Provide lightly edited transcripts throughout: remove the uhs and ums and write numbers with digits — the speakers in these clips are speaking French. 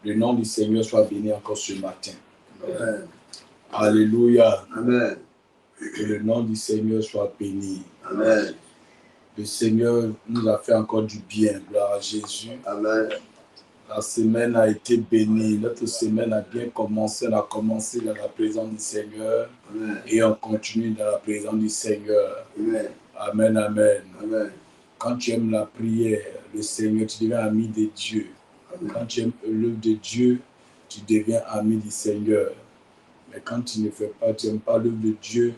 Le nom du Seigneur soit béni encore ce matin. Amen. Alléluia. Amen. Que le nom du Seigneur soit béni. Amen. Le Seigneur nous a fait encore du bien. Gloire à Jésus. Amen. La semaine a été bénie. Notre semaine a bien commencé. On a commencé dans la présence du Seigneur. Amen. Et on continue dans la présence du Seigneur. Amen. Amen, amen. Amen. Quand tu aimes la prière, le Seigneur, tu deviens ami de Dieu. Quand tu aimes l'œuvre de Dieu, tu deviens ami du Seigneur. Mais quand tu ne fais pas, tu n'aimes pas l'œuvre de Dieu,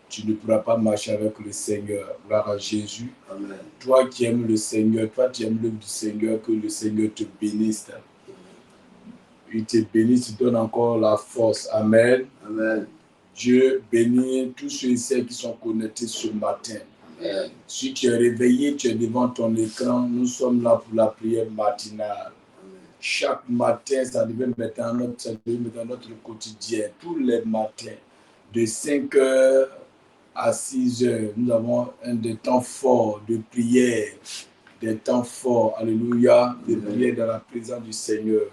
tu ne pourras pas marcher avec le Seigneur. Gloire à Jésus. Amen. Toi qui aimes le Seigneur, toi qui aimes l'œuvre du Seigneur, que le Seigneur te bénisse. Il te bénisse, il te donne encore la force. Amen. Amen. Dieu bénit tous ceux et celles qui sont connectés ce matin. Amen. Si tu es réveillé, tu es devant ton écran, nous sommes là pour la prière matinale. Chaque matin, ça devait mettre dans notre quotidien. Tous les matins, de 5h à 6h, nous avons des temps forts de prière, des temps forts, alléluia, de prière dans la présence du Seigneur.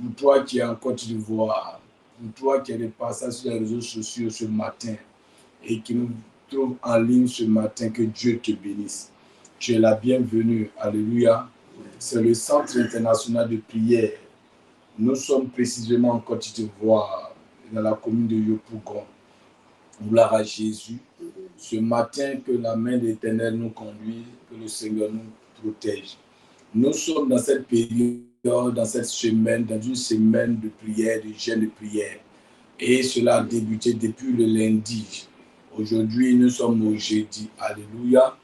Pour toi qui es en Côte d'Ivoire, pour toi qui es de passage sur les réseaux sociaux ce matin et qui nous trouve en ligne ce matin, que Dieu te bénisse. Tu es la bienvenue, alléluia. C'est le Centre international de prière. Nous sommes précisément en Côte d'Ivoire, dans la commune de Yopougon. Gloire à Jésus. Ce matin, que la main de l'Éternel nous conduise, que le Seigneur nous protège. Nous sommes dans cette période, dans cette semaine, dans une semaine de prière, de jeûne de prière. Et cela a débuté depuis le lundi. Aujourd'hui, nous sommes au jeudi. Alléluia.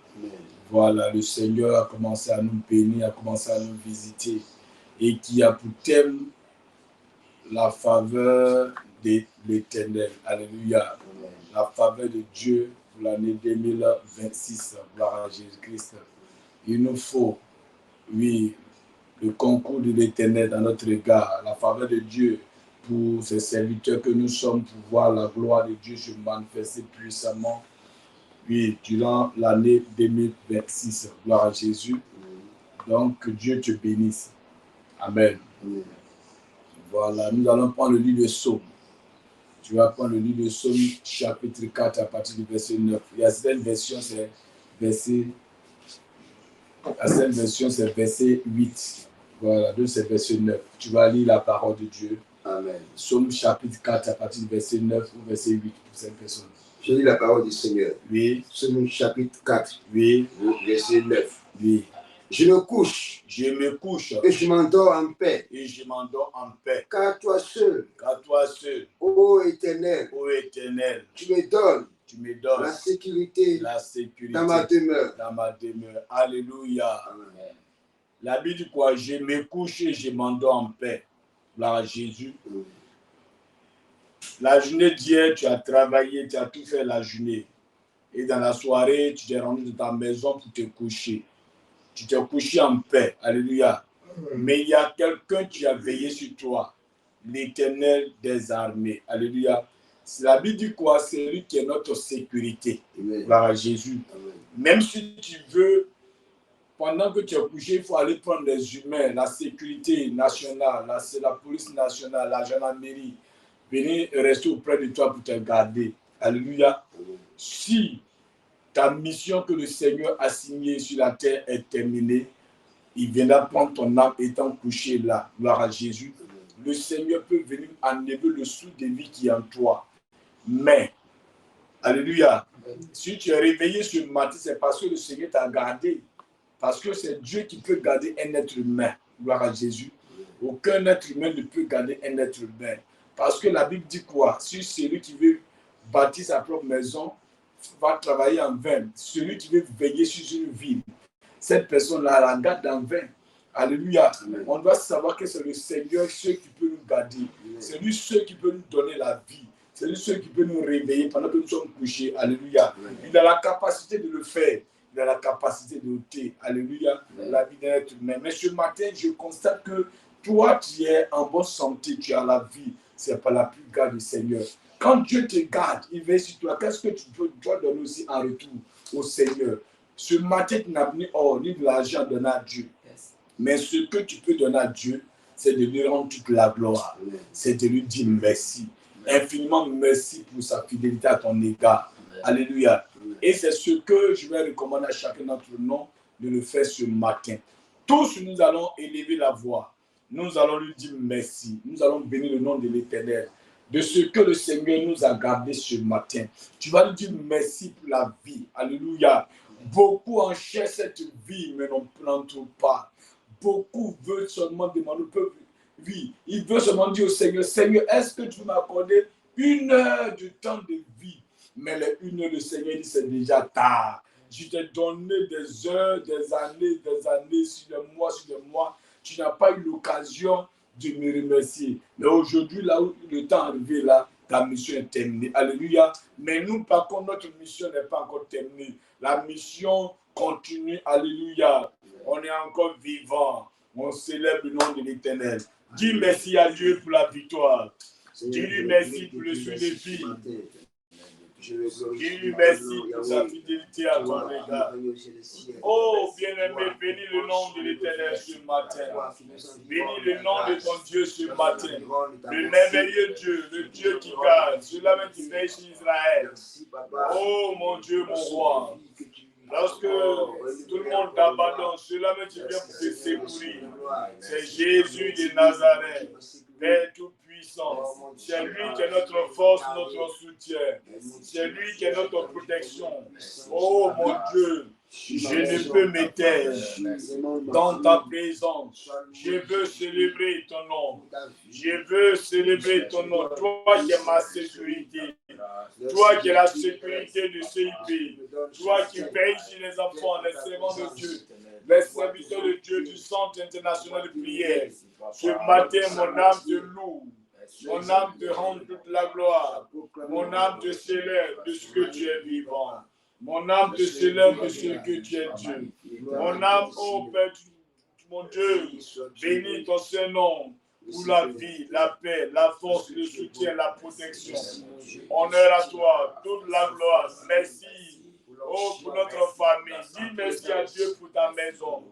Voilà, le Seigneur a commencé à nous bénir, a commencé à nous visiter et qui a pour thème la faveur de l'Éternel. Alléluia. La faveur de Dieu pour l'année 2026. Gloire à Jésus-Christ. Il nous faut, oui, le concours de l'Éternel dans notre égard, la faveur de Dieu pour ces serviteurs que nous sommes, pour voir la gloire de Dieu se manifester puissamment. Oui, durant l'année 2026. Gloire à Jésus. Donc, que Dieu te bénisse. Amen. Voilà, nous allons prendre le livre de Psaume. Tu vas prendre le livre de Psaume, chapitre 4, à partir du verset 9. Il y a certaines versions, c'est verset... La certaine version, c'est verset 8. Voilà, donc c'est verset 9. Tu vas lire la parole de Dieu. Amen. Psaume, chapitre 4, à partir du verset 9 ou verset 8 pour cette personne. Je lis la parole du Seigneur. Oui. Psaume chapitre 4, Oui. verset 9. Oui. Je me couche et je m'endors en paix. Et je m'endors en paix. Car toi seul, ô Éternel, tu me donnes la sécurité dans ma demeure. Alléluia. Amen. La Bible dit quoi? Je me couche et je m'endors en paix. Gloire à Jésus. La journée d'hier, tu as travaillé, tu as tout fait la journée. Et dans la soirée, tu t'es rendu dans ta maison pour te coucher. Tu t'es couché en paix. Alléluia. Mais il y a quelqu'un qui a veillé sur toi. L'Éternel des armées. Alléluia. La Bible dit quoi? C'est lui qui est notre sécurité. Gloire à Jésus. Amen. Même si tu veux, pendant que tu es couché, il faut aller prendre les humains, la sécurité nationale, la police nationale, la gendarmerie, venir rester auprès de toi pour te garder. Alléluia. Si ta mission que le Seigneur a signée sur la terre est terminée, il viendra prendre ton âme étant couché là. Gloire à Jésus. Le Seigneur peut venir enlever le souffle de vie qui est en toi. Mais, alléluia, si tu es réveillé ce matin, c'est parce que le Seigneur t'a gardé. Parce que c'est Dieu qui peut garder un être humain. Gloire à Jésus. Aucun être humain ne peut garder un être humain. Parce que la Bible dit quoi? Si celui qui veut bâtir sa propre maison va travailler en vain. Celui qui veut veiller sur une ville, cette personne-là la garde en vain. Alléluia. Amen. On doit savoir que c'est le Seigneur, ceux qui peut nous garder. C'est lui, ceux qui peut nous donner la vie. C'est lui, ceux qui peut nous réveiller pendant que nous sommes couchés. Alléluia. Amen. Il a la capacité de le faire. Il a la capacité de ôter. Alléluia. Amen. La vie d'un être humain. Mais ce matin, je constate que toi, tu es en bonne santé, tu as la vie. C'est par la plus garde du Seigneur. Quand Dieu te garde, il veille sur toi. Qu'est-ce que tu dois donner aussi en retour au Seigneur? Ce matin, tu n'as ni or ni de l'argent à donner à Dieu. Mais ce que tu peux donner à Dieu, c'est de lui rendre toute la gloire. C'est de lui dire merci. Infiniment merci pour sa fidélité à ton égard. Alléluia. Et c'est ce que je vais recommander à chacun d'entre nous de le faire ce matin. Tous, nous allons élever la voix. Nous allons lui dire merci. Nous allons bénir le nom de l'Éternel. De ce que le Seigneur nous a gardé ce matin. Tu vas lui dire merci pour la vie. Alléluia. Beaucoup enchaînent cette vie, mais n'entrent pas. Beaucoup veulent seulement demander, oui, ils veulent seulement dire au Seigneur, Seigneur, est-ce que tu m'as accordé 1 heure de temps de vie? Mais les 1 heure, le Seigneur dit, c'est déjà tard. Je t'ai donné des heures, des années, sur des mois. Tu n'as pas eu l'occasion de me remercier. Mais aujourd'hui, là où le temps est arrivé, là, ta mission est terminée. Alléluia. Mais nous, par contre, notre mission n'est pas encore terminée. La mission continue. Alléluia. On est encore vivant. On célèbre le nom de l'Éternel. Dis merci à Dieu pour la victoire. Dis-lui merci pour le suivi. Dis-lui merci pour sa fidélité à ton égard. Oh, bien-aimé, bénis le nom de l'Éternel ce matin. Bénis le nom de ton Dieu ce matin. Le merveilleux Dieu, le Dieu qui garde, celui-là même qui fait chez Israël. Oh, mon Dieu, mon roi. Lorsque tout le monde t'abandonne, cela même qui vient pour te secourir. C'est Jésus de Nazareth, Père tout-puissant. C'est lui qui est notre force, notre soutien. C'est lui qui est notre protection. Oh mon Dieu, je ne peux m'éteindre dans ta présence. Je veux célébrer ton nom. Je veux célébrer ton nom. Toi qui es ma sécurité. Toi qui es la sécurité du CIP. Toi qui veilles sur les enfants, les servants de Dieu, les serviteurs de Dieu du Centre international de prière. Ce matin, mon âme te loue. Mon âme te rend toute la gloire. Mon âme te célèbre de ce que tu es vivant. Mon âme te célèbre de ce que tu es Dieu. Mon âme, oh Père, mon Dieu, bénis ton Saint-Nom pour la vie, la paix, la force, le soutien, la protection. Honneur à toi, toute la gloire. Merci. Oh, pour notre famille. Dis merci à Dieu pour ta maison.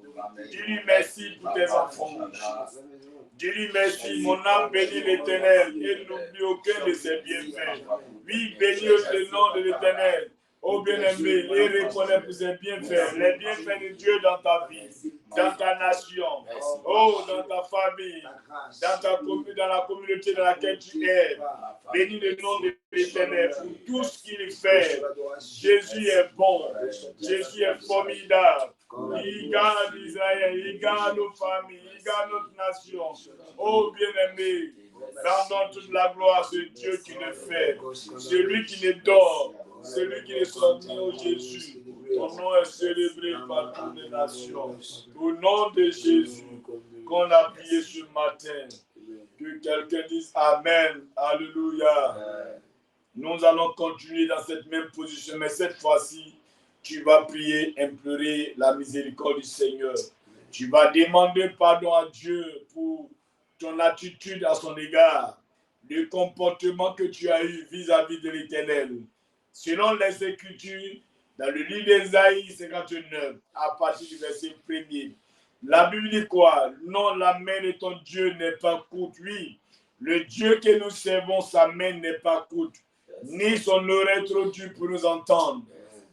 Dis-lui merci pour tes enfants. Dis-lui merci. Mon âme bénit l'Éternel et n'oublie aucun de ses bienfaits. Oui, bénis le nom de l'Éternel. Oh bien-aimé, et reconnais pour ses bienfaits, les bienfaits de Dieu dans ta vie, dans ta nation, oh, dans ta famille, dans la communauté dans laquelle tu es. Bénis le nom de l'Éternel pour tout ce qu'il fait. Jésus est bon, Jésus est formidable. Il garde Israël, il garde nos familles, il garde notre nation. Oh bien-aimé, rendons toute la gloire à ce Dieu qui le fait, celui qui ne dort. Celui qui est sorti au Jésus, ton nom est célébré par toutes les nations. Au nom de Jésus, qu'on a prié ce matin, que quelqu'un dise Amen, Alléluia. Nous allons continuer dans cette même position, mais cette fois-ci, tu vas prier, implorer la miséricorde du Seigneur. Tu vas demander pardon à Dieu pour ton attitude à son égard, le comportement que tu as eu vis-à-vis de l'Éternel. Selon les Écritures, dans le livre d'Ésaïe 59, à partir du verset 1er, la Bible dit quoi? Non, la main de ton Dieu n'est pas courte. Oui, le Dieu que nous servons, sa main n'est pas courte, ni son oreille trop dure pour nous entendre.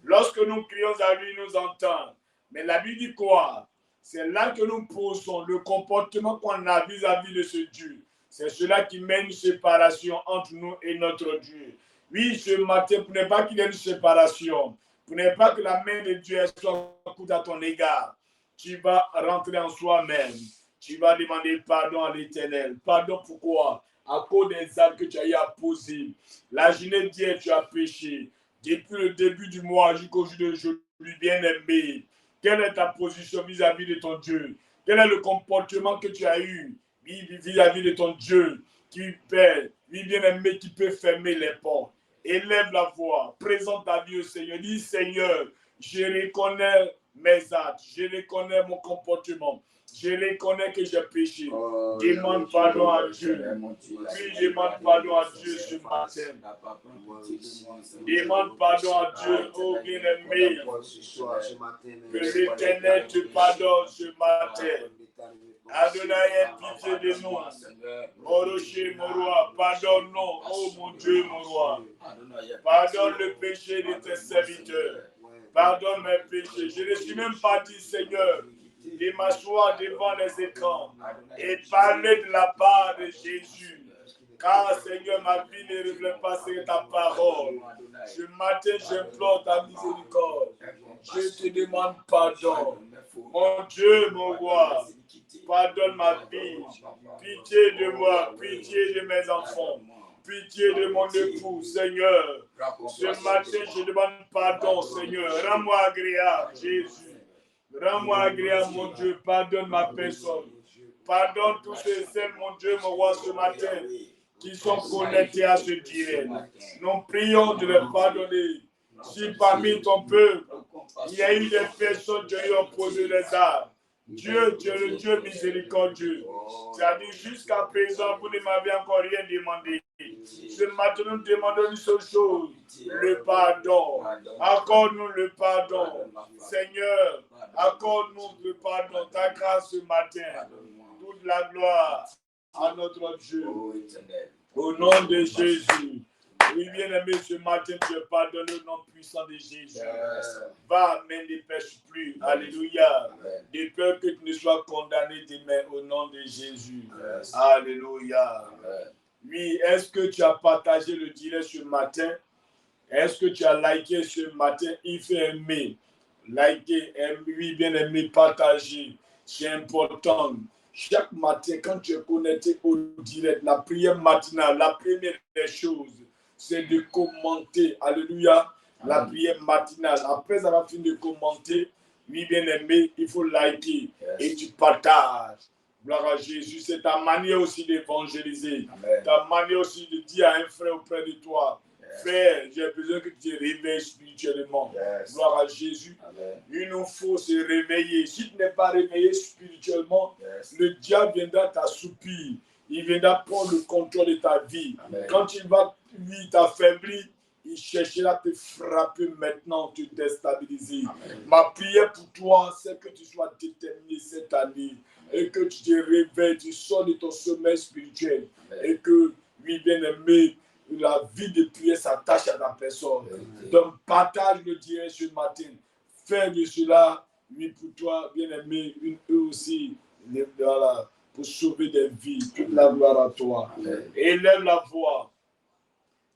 Lorsque nous crions à lui, il nous entend. Mais la Bible dit quoi? C'est là que nous posons le comportement qu'on a vis-à-vis de ce Dieu. C'est cela qui mène une séparation entre nous et notre Dieu. Oui, ce matin, pour ne pas qu'il y ait une séparation, pour ne pas que la main de Dieu soit courte à ton égard, tu vas rentrer en soi-même. Tu vas demander pardon à l'Éternel. Pardon pourquoi? À cause des actes que tu as eu à poser. La journée d'hier, tu as péché. Depuis le début du mois jusqu'au jour d'aujourd'hui, bien-aimé, quelle est ta position vis-à-vis de ton Dieu? Quel est le comportement que tu as eu vis-à-vis de ton Dieu qui peut, bien-aimé, qui peut fermer les portes? Élève la voix, présente ta vie au Seigneur. Dis Seigneur, je reconnais mes actes, je reconnais mon comportement, je reconnais que j'ai péché. Demande pardon à Dieu. Oui, demande pardon à Dieu ce matin. Demande pardon à Dieu, oh bien-aimé. Que l'Éternel te pardonne ce matin. Adonai, aie pitié de nous. Mon rocher, mon roi, pardonne-nous, oh mon Dieu, mon roi. Pardonne le péché de tes serviteurs. Pardonne mes péchés. Je ne suis même pas dit, Seigneur, de m'asseoir devant les écrans et parler de la part de Jésus. Car, Seigneur, ma vie ne reflète pas sur ta parole. Ce matin, j'implore ta miséricorde. Je te demande pardon. Mon Dieu, mon roi, pardonne ma vie. Pitié de moi, pitié de mes enfants. Pitié de mon époux, Seigneur. Ce matin, je demande pardon, Seigneur. Rends-moi agréable, Jésus. Rends-moi agréable, mon Dieu. Pardonne ma personne. Pardonne tous ceux et celles, mon Dieu, mon roi, ce matin, qui sont connectés à ce direct. Nous prions de les pardonner. Si parmi ton peuple, il y a eu des personnes qui ont opposé les armes, Dieu, tu es le Dieu miséricordieux. Tu as dit jusqu'à présent, vous ne m'avez encore rien demandé. Ce matin, nous demandons une seule chose, le pardon. Accorde-nous le pardon. Seigneur, accorde-nous le pardon. Ta grâce ce matin. Toute la gloire à notre Dieu. Au nom de Jésus. Oui, bien-aimé, ce matin, tu pardonnes le nom puissant de Jésus. Va, mais ne pêche plus. Alléluia. De peur que tu ne sois condamné demain au nom de Jésus. Alléluia. Oui, est-ce que tu as partagé le direct ce matin? Est-ce que tu as liké ce matin? Il fait aimer. Liker, oui, bien-aimé, partager. C'est important. Chaque matin, quand tu es connecté au direct, la prière matinale, la première des choses, c'est de commenter. Alléluia. La prière matinale. Après avoir fini de commenter, oui, bien-aimé, il faut liker et tu partages. Gloire à Jésus. C'est ta manière aussi d'évangéliser. Ta manière aussi de dire à un frère auprès de toi, frère, j'ai besoin que tu te réveilles spirituellement. Gloire à Jésus. Il nous faut se réveiller. Si tu n'es pas réveillé spirituellement, le diable viendra t'assoupir. Il viendra prendre le contrôle de ta vie. Quand il va, lui, t'affaiblir, il cherchera à te frapper maintenant, te déstabiliser. Ma prière pour toi, c'est que tu sois déterminé cette année et que tu te réveilles, tu sors de ton sommeil spirituel et que, oui, bien-aimé, la vie de prière s'attache à ta personne. Donc, partage le direct ce matin. Fais de cela, oui, pour toi, bien-aimé, eux aussi, voilà, pour sauver des vies. Toute la gloire à toi. Élève la voix.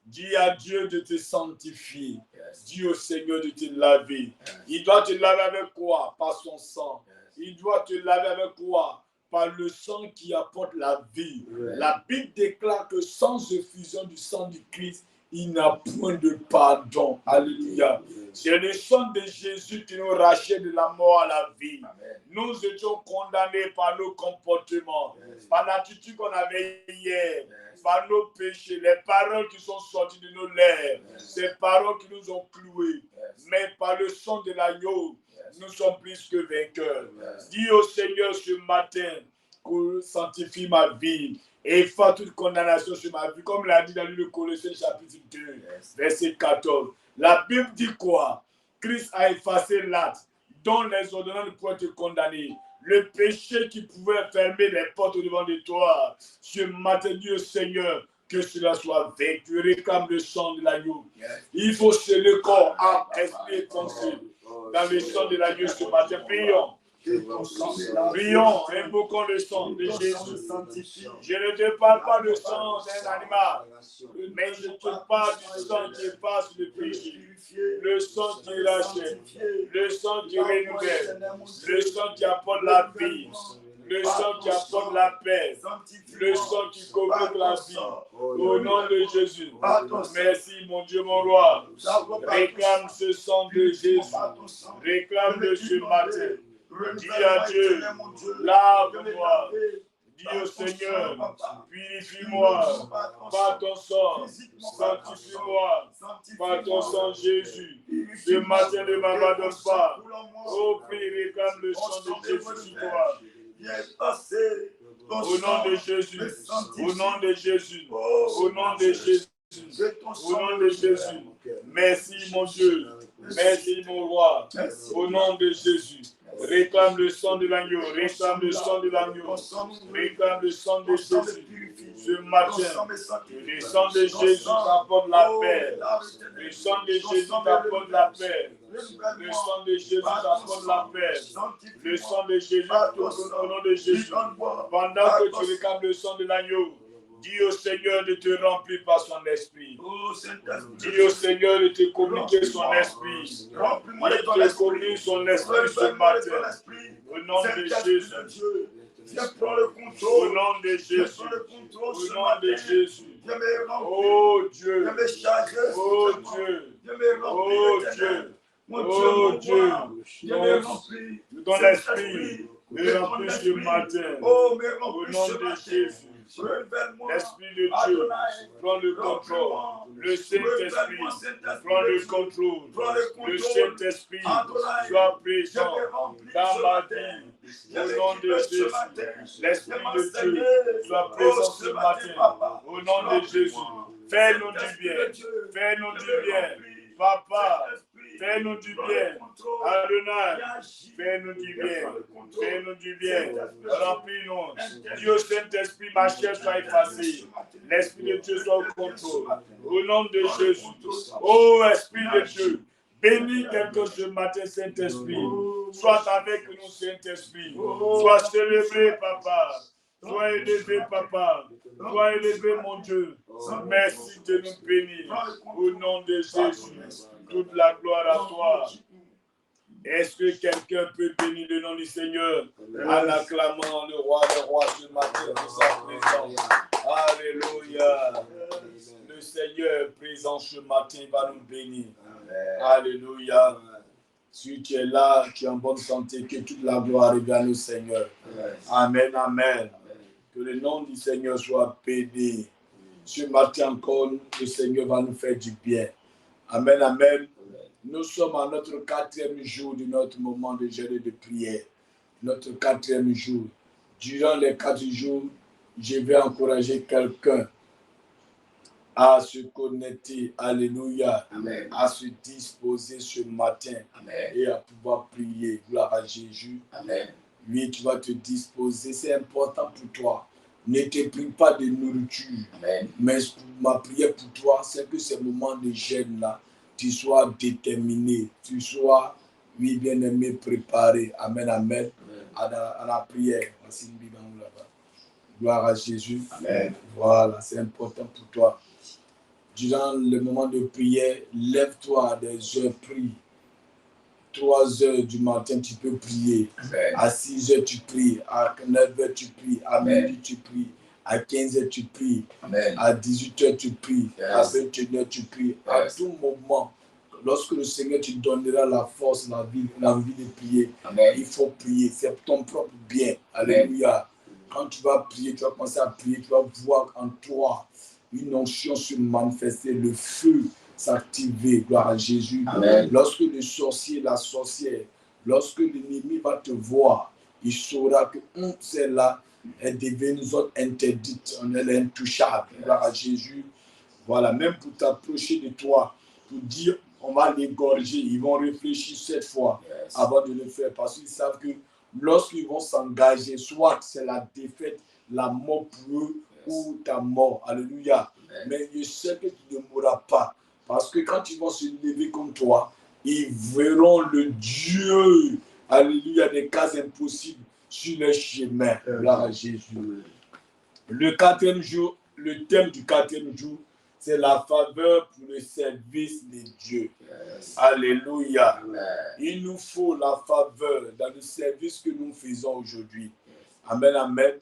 Dis à Dieu de te sanctifier. Dis au Seigneur de te laver. Il doit te laver avec quoi? Par son sang. Il doit te laver avec quoi? Par le sang qui apporte la vie. La Bible déclare que sans effusion du sang du Christ, il n'y a point de pardon. Alléluia. C'est le sang de Jésus qui nous rachète de la mort à la vie. Nous étions condamnés par nos comportements, par l'attitude qu'on avait hier, par nos péchés, les paroles qui sont sorties de nos lèvres, ces paroles qui nous ont cloués. Mais par le sang de l'agneau, nous sommes plus que vainqueurs. Dis au Seigneur ce matin que sanctifie ma vie et efface toute condamnation sur ma vie, comme l'a dit dans le Colossiens chapitre 2, verset 14. La Bible dit quoi? Christ a effacé l'acte dont les ordonnances ne pouvaient te condamner. Le péché qui pouvait fermer les portes au-devant de toi. Ce matin, Dieu Seigneur, que cela soit vaincu. Réclame le sang de l'agneau. Il faut sceller le corps, âme, esprit et pensée dans le sang de l'agneau ce matin. Prions. Prions, invoquons le sang de Jésus. Je ne te parle pas du sang d'un animal, mais je te parle du sang qui efface le péché, le sang qui rachète, le sang qui renouvelle, le sang qui apporte la vie, le sang qui apporte la paix, le sang qui convoque la vie. Au nom de Jésus. Merci mon Dieu, mon roi. Réclame ce sang de Jésus. Réclame-le ce matin. Dis à Dieu, lave-moi. Dis au Seigneur, purifie-moi par ton sang, sanctifie-moi par ton sang Jésus. Ce matin ne m'abandonne pas. Oh, prie, réclame le sang de Jésus sur toi. Au nom de Jésus, au nom de Jésus, au nom de Jésus, au nom de Jésus. Merci mon Dieu, merci mon roi, au nom de Jésus. Réclame le sang de l'agneau. Réclame le sang de l'agneau. Réclame le sang de Jésus. Ce matin, le sang de Jésus t'apporte la paix. Le sang de Jésus t'apporte la paix. Le sang de Jésus t'apporte la paix. Le sang de Jésus, au nom de Jésus. Pendant que tu réclames le sang de l'agneau, dis au Seigneur de te remplir par son esprit. Dis au Seigneur de te communiquer son esprit. Il te communique son esprit ce matin. Au nom de Jésus. Viens prendre le contrôle. Au nom de Jésus. Au nom de Jésus. Oh Dieu. Viens me charger. Oh Dieu. Viens me remplir. Oh Dieu. Mon Oh Dieu. Viens me remplir. Ton esprit me remplit ce matin. Oh, me Au remplis nom ce de matin. Jésus. L'Esprit de Dieu prend le contrôle. Le Saint-Esprit prend le contrôle. Le Saint-Esprit soit présent dans ma vie. Au nom de Jésus. L'Esprit de Dieu soit présent ce matin. Au nom de Jésus. Fais-nous du bien. Fais-nous du bien. Papa, fais-nous du bien. Adonai, fais-nous du bien. Fais-nous du bien. Remplis-nous. Dieu Saint-Esprit, ma chair soit effacée. L'Esprit de Dieu soit au contrôle. Au nom de Jésus. Ô Esprit de Dieu, bénis quelqu'un ce matin, Saint-Esprit. Sois avec nous, Saint-Esprit. Sois célébré, Papa. Sois élevé, Papa. Sois élevé, mon Dieu. Merci de nous bénir. Au nom de Jésus. Toute la gloire à toi. Est-ce que quelqu'un peut bénir le nom du Seigneur en acclamant le roi des rois ce matin de sa présence? Alléluia. Le Seigneur présent ce matin va nous bénir. Alléluia. Si tu es là, tu es en bonne santé, que toute la gloire revienne au Seigneur. Amen, amen. Que le nom du Seigneur soit béni. Ce matin encore, le Seigneur va nous faire du bien. Amen, amen. Nous sommes à notre 4e jour de notre moment de jeûne et de prière. Notre 4e jour. Durant les 4 jours, je vais encourager quelqu'un à se connecter, alléluia, amen, à se disposer ce matin, amen, et à pouvoir prier. Gloire à Jésus. Amen. Oui, tu vas te disposer, c'est important pour toi. Ne te prive pas de nourriture. Amen. Mais ma prière pour toi, c'est que ces moments de jeûne-là, tu sois déterminé, tu sois, oui, bien-aimé, préparé. Amen, amen, à la prière. Gloire à Jésus. Amen. Voilà, c'est important pour toi. Durant le moment de prière, lève-toi à des heures, prie. 3 heures du matin, tu peux prier. Amen. À 6 heures, tu pries. À 9 heures, tu pries. À midi, tu pries. À 15 heures, tu pries. Amen. À 18 heures, tu pries. Yes. À 21 heures, tu pries. Yes. À tout moment, lorsque le Seigneur te donnera la force, l'envie de prier, amen, il faut prier. C'est ton propre bien. Alléluia. Quand tu vas prier, tu vas commencer à prier, tu vas voir en toi une onction se manifester, le feu s'activer, gloire à Jésus. Amen. Lorsque le sorcier, la sorcière, lorsque l'ennemi va te voir, il saura que celle-là est devenue zone interdite, elle est intouchable, gloire à Jésus. Voilà, même pour t'approcher de toi, pour dire on va l'égorger, ils vont réfléchir 7 fois avant de le faire, parce qu'ils savent que lorsqu'ils vont s'engager, soit c'est la défaite, la mort pour eux, ou ta mort. Alléluia. Amen. Mais je sais que tu ne mourras pas. Parce que quand ils vont se lever comme toi, ils verront le Dieu, alléluia, des cas impossibles sur le chemin. Gloire à Jésus. Le 4e jour, le thème du 4e jour, c'est la faveur pour le service de Dieu. Yes. Alléluia. Amen. Il nous faut la faveur dans le service que nous faisons aujourd'hui. Amen, amen.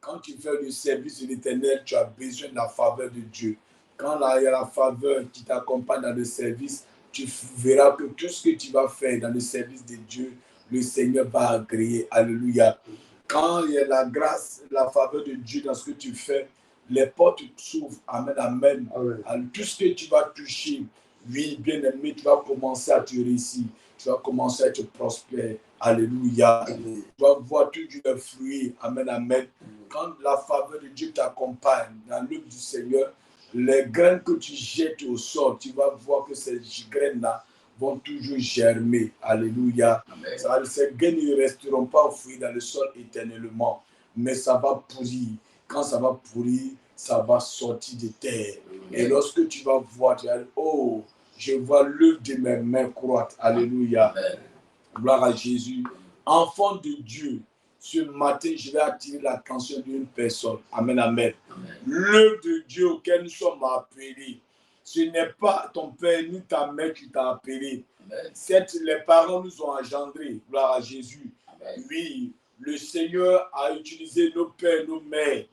Quand tu fais le service de l'Éternel, tu as besoin de la faveur de Dieu. Quand il y a la faveur qui t'accompagne dans le service, tu verras que tout ce que tu vas faire dans le service de Dieu, le Seigneur va agréer. Alléluia. Quand il y a la grâce, la faveur de Dieu dans ce que tu fais, les portes s'ouvrent. Amen, amen. Amen. Tout ce que tu vas toucher, oui, bien aimé, tu vas commencer à te réussir. Tu vas commencer à être prospère. Alléluia. Amen. Tu vas voir tous les fruits. Amen, amen. Quand la faveur de Dieu t'accompagne dans l'œuvre du Seigneur, les graines que tu jettes au sol, tu vas voir que ces graines-là vont toujours germer. Alléluia. Ces graines ne resteront pas enfouies dans le sol éternellement, mais ça va pourrir. Quand ça va pourrir, ça va sortir de terre. Et lorsque tu vas voir, tu vas dire, oh, je vois l'œuvre de mes mains croître. Alléluia. Gloire à Jésus. Enfant de Dieu, ce matin, je vais attirer l'attention d'une personne. Amen, amen. L'œuvre de Dieu auquel nous sommes appelés, ce n'est pas ton père ni ta mère qui t'a appelé. Certes, les parents nous ont engendrés. Gloire à Jésus. Amen. Oui, le Seigneur a utilisé nos pères, nos mères,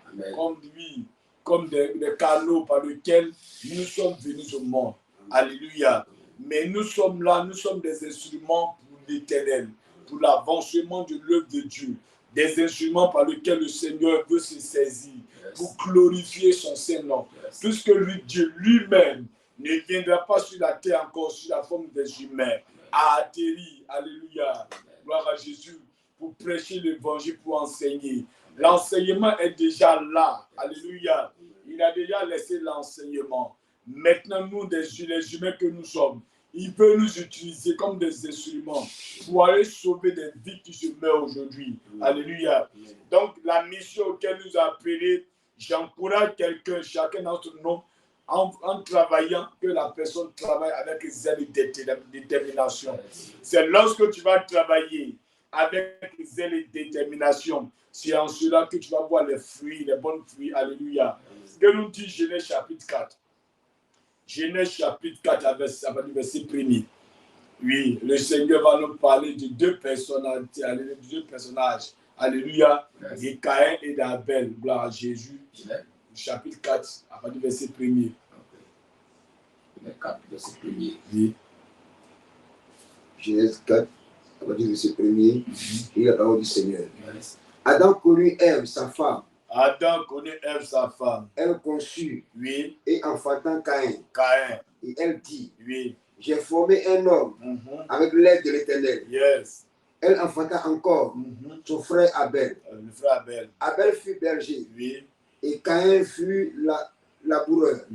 comme des canaux par lesquels nous sommes venus au monde. Alléluia. Mais nous sommes là, nous sommes des instruments pour l'Éternel, pour l'avancement de l'œuvre de Dieu. Des instruments par lesquels le Seigneur veut se saisir pour glorifier son Saint-Nom. Puisque Dieu lui-même ne viendra pas sur la terre encore sous la forme des humains, a atterri, alléluia, gloire à Jésus, pour prêcher l'évangile, pour enseigner. L'enseignement est déjà là, alléluia. Il a déjà laissé l'enseignement. Maintenant, nous, les humains que nous sommes, il veut nous utiliser comme des instruments pour aller sauver des vies qui se meurent aujourd'hui. Alléluia. Donc, la mission auquel nous a appelés, j'encourage quelqu'un, chacun d'entre nous, en travaillant, que la personne travaille avec zèle et détermination. C'est lorsque tu vas travailler avec zèle et détermination, c'est en cela que tu vas voir les fruits, les bons fruits. Alléluia. Que nous dit Genèse chapitre 4. Genèse chapitre 4, verset 1er. Oui, le Seigneur va nous parler de deux personnages. Alléluia. De Caïn et d'Abel. Gloire à Jésus. Chapitre 4, à partir du verset 1er. 4, verset 1er. Oui. Genèse 4, à partir du verset 1er. Et la parole du Seigneur. Adam connut Ève, sa femme. Adam connut Ève, sa femme. Elle conçut. Oui. Et enfantant Caïn. Caïn. Et elle dit. Oui. J'ai formé un homme avec l'aide de l'Éternel. Yes. Elle enfanta encore son frère Abel. Le frère Abel. Abel fut berger. Oui. Et Caïn fut laboureur.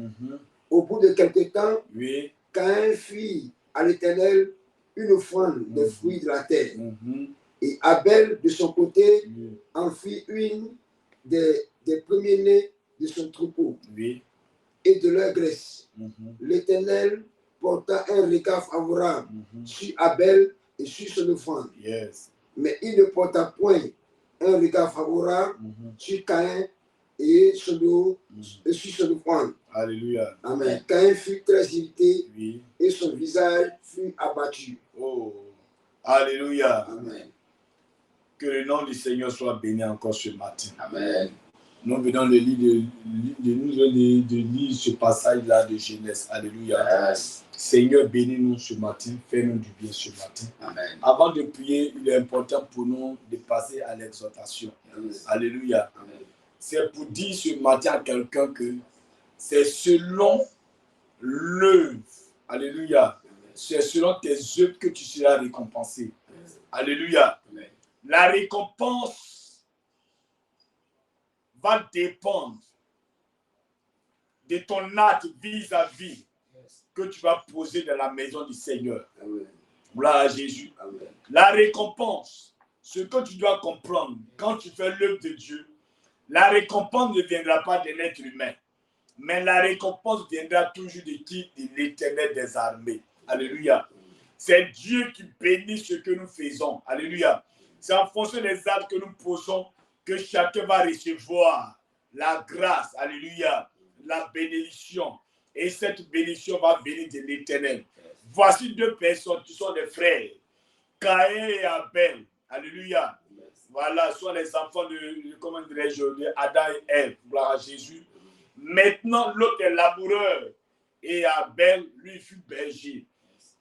Au bout de quelque temps, oui. Caïn fit à l'Éternel une offrande des fruits de la terre. Et Abel, de son côté, en fit une des premiers-nés de son troupeau et de leur graisse. L'Éternel porta un regard favorable sur Abel et sur son offrande. Yes. Mais il ne porta point un regard favorable sur Caïn et sur son offrande. Alléluia. Amen. Caïn fut très irrité et son visage fut abattu. Oh. Alléluia. Amen. Que le nom du Seigneur soit béni encore ce matin. Amen. Nous venons de lire ce passage-là de Genèse. Alléluia. Yes. Seigneur, bénis-nous ce matin. Fais-nous du bien ce matin. Amen. Avant de prier, il est important pour nous de passer à l'exhortation. Yes. Alléluia. Amen. C'est pour dire ce matin à quelqu'un que c'est selon l'œuvre. Alléluia. C'est selon tes œuvres que tu seras récompensé. Alléluia. Amen. La récompense va dépendre de ton acte vis-à-vis que tu vas poser dans la maison du Seigneur. Amen. Gloire à Jésus. Amen. La récompense, ce que tu dois comprendre quand tu fais l'œuvre de Dieu, la récompense ne viendra pas de l'être humain, mais la récompense viendra toujours de qui? De l'Éternel des armées. Alléluia. C'est Dieu qui bénit ce que nous faisons. Alléluia. C'est en fonction des actes que nous posons que chacun va recevoir la grâce. Alléluia. La bénédiction. Et cette bénédiction va venir de l'Éternel. Voici deux personnes qui sont des frères. Caïn et Abel. Alléluia. Voilà, soit les enfants de Adam et Ève. Gloire à Jésus. Maintenant, l'autre est laboureur. Et Abel, lui, fut berger.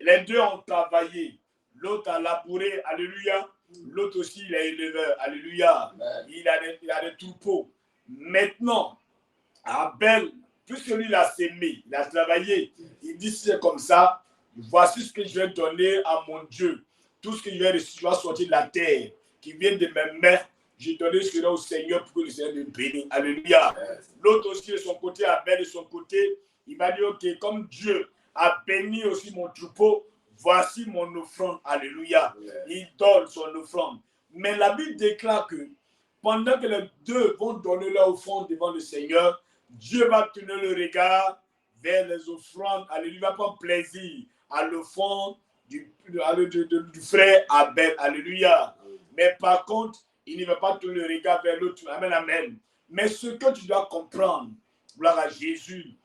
Les deux ont travaillé. L'autre a labouré. Alléluia. L'autre aussi, il est éleveur. Alléluia. Il a des troupeaux. Maintenant, Abel, puisque lui, il a sémé, il a travaillé, il dit c'est comme ça, voici ce que je vais donner à mon Dieu. Tout ce que je vais recevoir sortir de la terre, qui vient de mes mains, je donnerai cela au Seigneur pour que le Seigneur me bénisse. Alléluia. L'autre aussi, de son côté, Abel, de son côté, il m'a dit, ok, comme Dieu a béni aussi mon troupeau, voici mon offrande. Alléluia. Il donne son offrande. Mais la Bible déclare que pendant que les deux vont donner leur offrande devant le Seigneur, Dieu va tourner le regard vers les offrandes. Alléluia. Il va prendre plaisir à l'offrande du frère Abel. Alléluia. Mais par contre, il ne va pas tourner le regard vers l'autre. Amen, amen. Mais ce que tu dois comprendre, gloire à Jésus.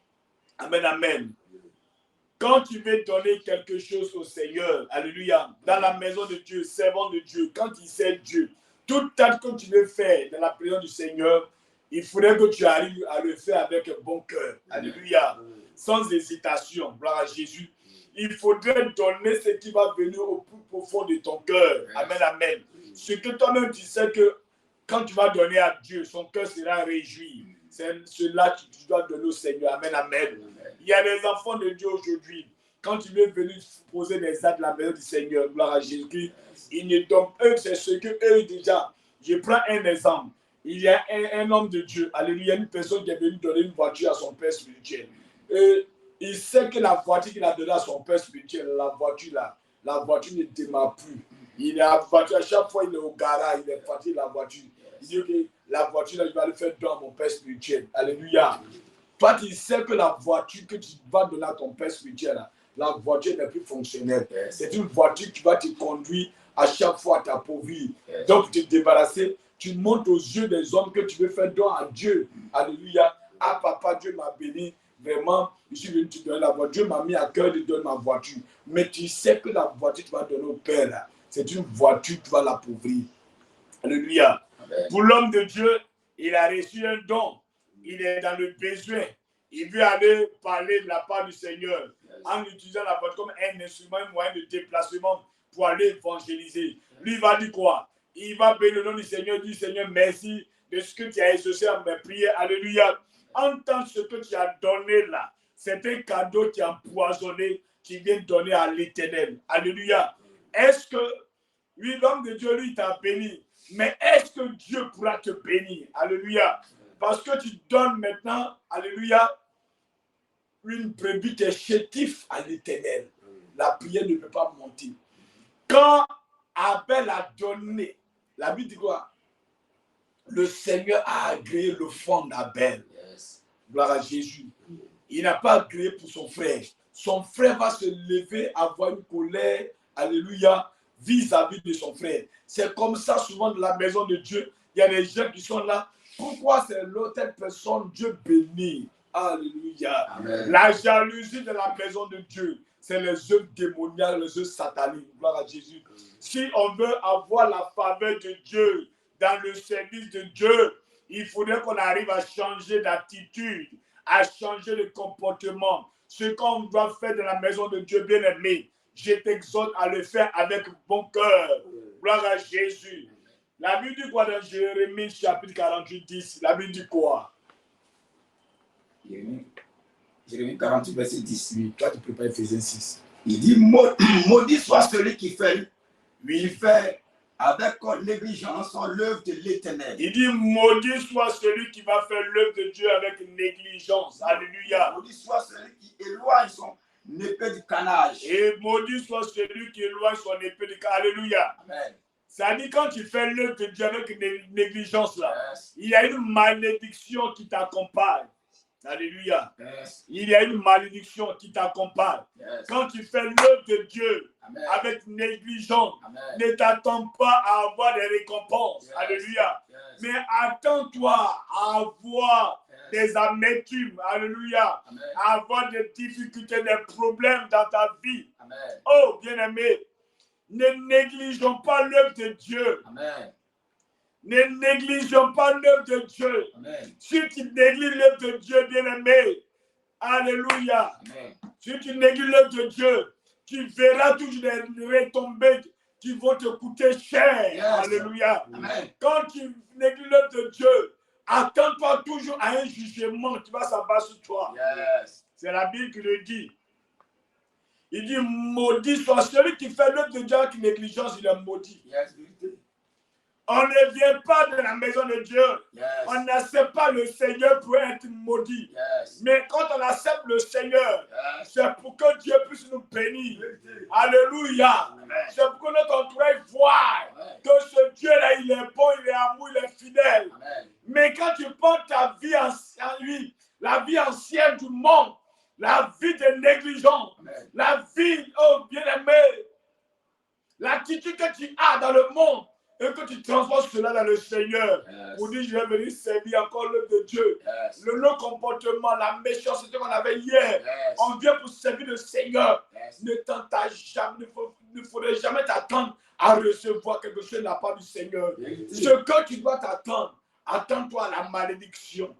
Amen, amen. Quand tu veux donner quelque chose au Seigneur, alléluia, dans la maison de Dieu, servant de Dieu, quand il sert Dieu, tout acte que tu veux faire dans la présence du Seigneur, il faudrait que tu arrives à le faire avec un bon cœur. Alléluia. Sans hésitation. Gloire à Jésus. Il faudrait donner ce qui va venir au plus profond de ton cœur. Amen, amen. Ce que toi-même tu sais que quand tu vas donner à Dieu, son cœur sera réjoui. C'est cela que tu dois donner au Seigneur. Amen, amen. Il y a des enfants de Dieu aujourd'hui. Quand tu veux venir poser des actes de la maison du Seigneur, gloire à Jésus, ils ne donnent eux, c'est ce que eux déjà. Je prends un exemple. Il y a un homme de Dieu, alléluia, une personne qui est venue donner une voiture à son père spirituel. Et il sait que la voiture qu'il a donnée à son père spirituel, la voiture ne démarre plus. Il est à voiture, à chaque fois il est au garage, il est fatigué de la voiture. Il dit que la voiture, là, je vais le faire donner à mon père spirituel. Alléluia. Toi, tu sais que la voiture que tu vas donner à ton père spirituel, là, la voiture n'est plus fonctionnelle. C'est une voiture qui va te conduire à chaque fois à t'appauvrir. Donc, te débarrasser, tu montres aux yeux des hommes que tu veux faire don à Dieu. Alléluia. Ah, papa, Dieu m'a béni. Vraiment, je suis venu te donner la voiture. Dieu m'a mis à cœur de donner ma voiture. Mais tu sais que la voiture que tu vas donner au Père, là, c'est une voiture qui va l'appauvrir. Alléluia. Amen. Pour l'homme de Dieu, il a reçu un don. Il est dans le besoin. Il veut aller parler de la part du Seigneur en utilisant la voiture comme un instrument, un moyen de déplacement pour aller évangéliser. Lui, il va dire quoi? Il va bénir le nom du Seigneur, dire Seigneur, merci de ce que tu as exaucé à mes prières. Alléluia. Entends ce que tu as donné là. C'est un cadeau qui est empoisonné, qui vient donner à l'Éternel. Alléluia. Est-ce que, oui, l'homme de Dieu, lui, t'a béni. Mais est-ce que Dieu pourra te bénir? Alléluia. Parce que tu donnes maintenant, alléluia, une brebis qui est chétif à l'Éternel. La prière ne peut pas monter. Quand Abel a donné, la Bible dit quoi? Le Seigneur a agréé l'offrande d'Abel. Gloire à Jésus. Il n'a pas agréé pour son frère. Son frère va se lever, avoir une colère, alléluia, vis-à-vis de son frère. C'est comme ça souvent dans la maison de Dieu. Il y a des gens qui sont là. Pourquoi c'est l'autre personne, Dieu bénit? Alléluia. Amen. La jalousie de la maison de Dieu, c'est les œuvres démoniales, les œuvres sataniques. Gloire à Jésus. Si on veut avoir la faveur de Dieu dans le service de Dieu, il faudrait qu'on arrive à changer d'attitude, à changer de comportement. Ce qu'on doit faire dans la maison de Dieu, bien aimé, je t'exhorte à le faire avec bon cœur. Gloire à Jésus. La Bible dit quoi dans Jérémie chapitre 48, 10? La Bible dit quoi? Jérémie 48, verset 10. Oui, toi tu prépares Ephésiens 6. Il dit, maudit soit celui qui fait avec négligence l'œuvre de l'Éternel. Il dit, maudit soit celui qui va faire l'œuvre de Dieu avec négligence. Alléluia. Maudit soit celui qui éloigne son épée du canage. Et maudit soit celui qui éloigne son épée du canage. Alléluia. Amen. Ça dit, quand tu fais l'œuvre de Dieu avec négligence, là, il y a une malédiction qui t'accompagne. Alléluia. Yes. Il y a une malédiction qui t'accompagne. Yes. Quand tu fais l'œuvre de Dieu, amen, avec négligence, amen, ne t'attends pas à avoir des récompenses. Yes. Alléluia. Yes. Mais attends-toi à avoir des amertumes. Alléluia. Amen. À avoir des difficultés, des problèmes dans ta vie. Amen. Oh, bien-aimé, ne négligeons pas l'œuvre de Dieu. Amen. Ne négligeons pas l'œuvre de Dieu. Amen. Si tu négliges l'œuvre de Dieu, bien-aimé, alléluia. Amen. Si tu négliges l'œuvre de Dieu, tu verras toujours des retombées qui vont te coûter cher. Yes. Alléluia. Amen. Quand tu négliges l'œuvre de Dieu, attends-toi toujours à un jugement qui va s'abattre sur toi. Yes. C'est la Bible qui le dit. Il dit, maudit soit celui qui fait l'œuvre de Dieu avec négligence, il est maudit. Yes. On ne vient pas de la maison de Dieu. Yes. On n'accepte pas le Seigneur pour être maudit. Mais quand on accepte le Seigneur, c'est pour que Dieu puisse nous bénir. Alléluia. C'est pour que notre entourage voit que ce Dieu-là, il est bon, il est amour, il est fidèle. Mais quand tu prends ta vie en lui, la vie ancienne du monde, la vie des négligents, la vie, oh bien-aimé, l'attitude que tu as dans le monde, et que tu transformes cela dans le Seigneur. Pour dire, je vais venir servir encore l'œuvre de Dieu. Le non-comportement, la méchanceté qu'on avait hier, on vient pour servir le Seigneur. Ne jamais, ne faudrait jamais t'attendre à recevoir quelque chose de la part du Seigneur. Ce que tu dois t'attendre, attends-toi à la malédiction.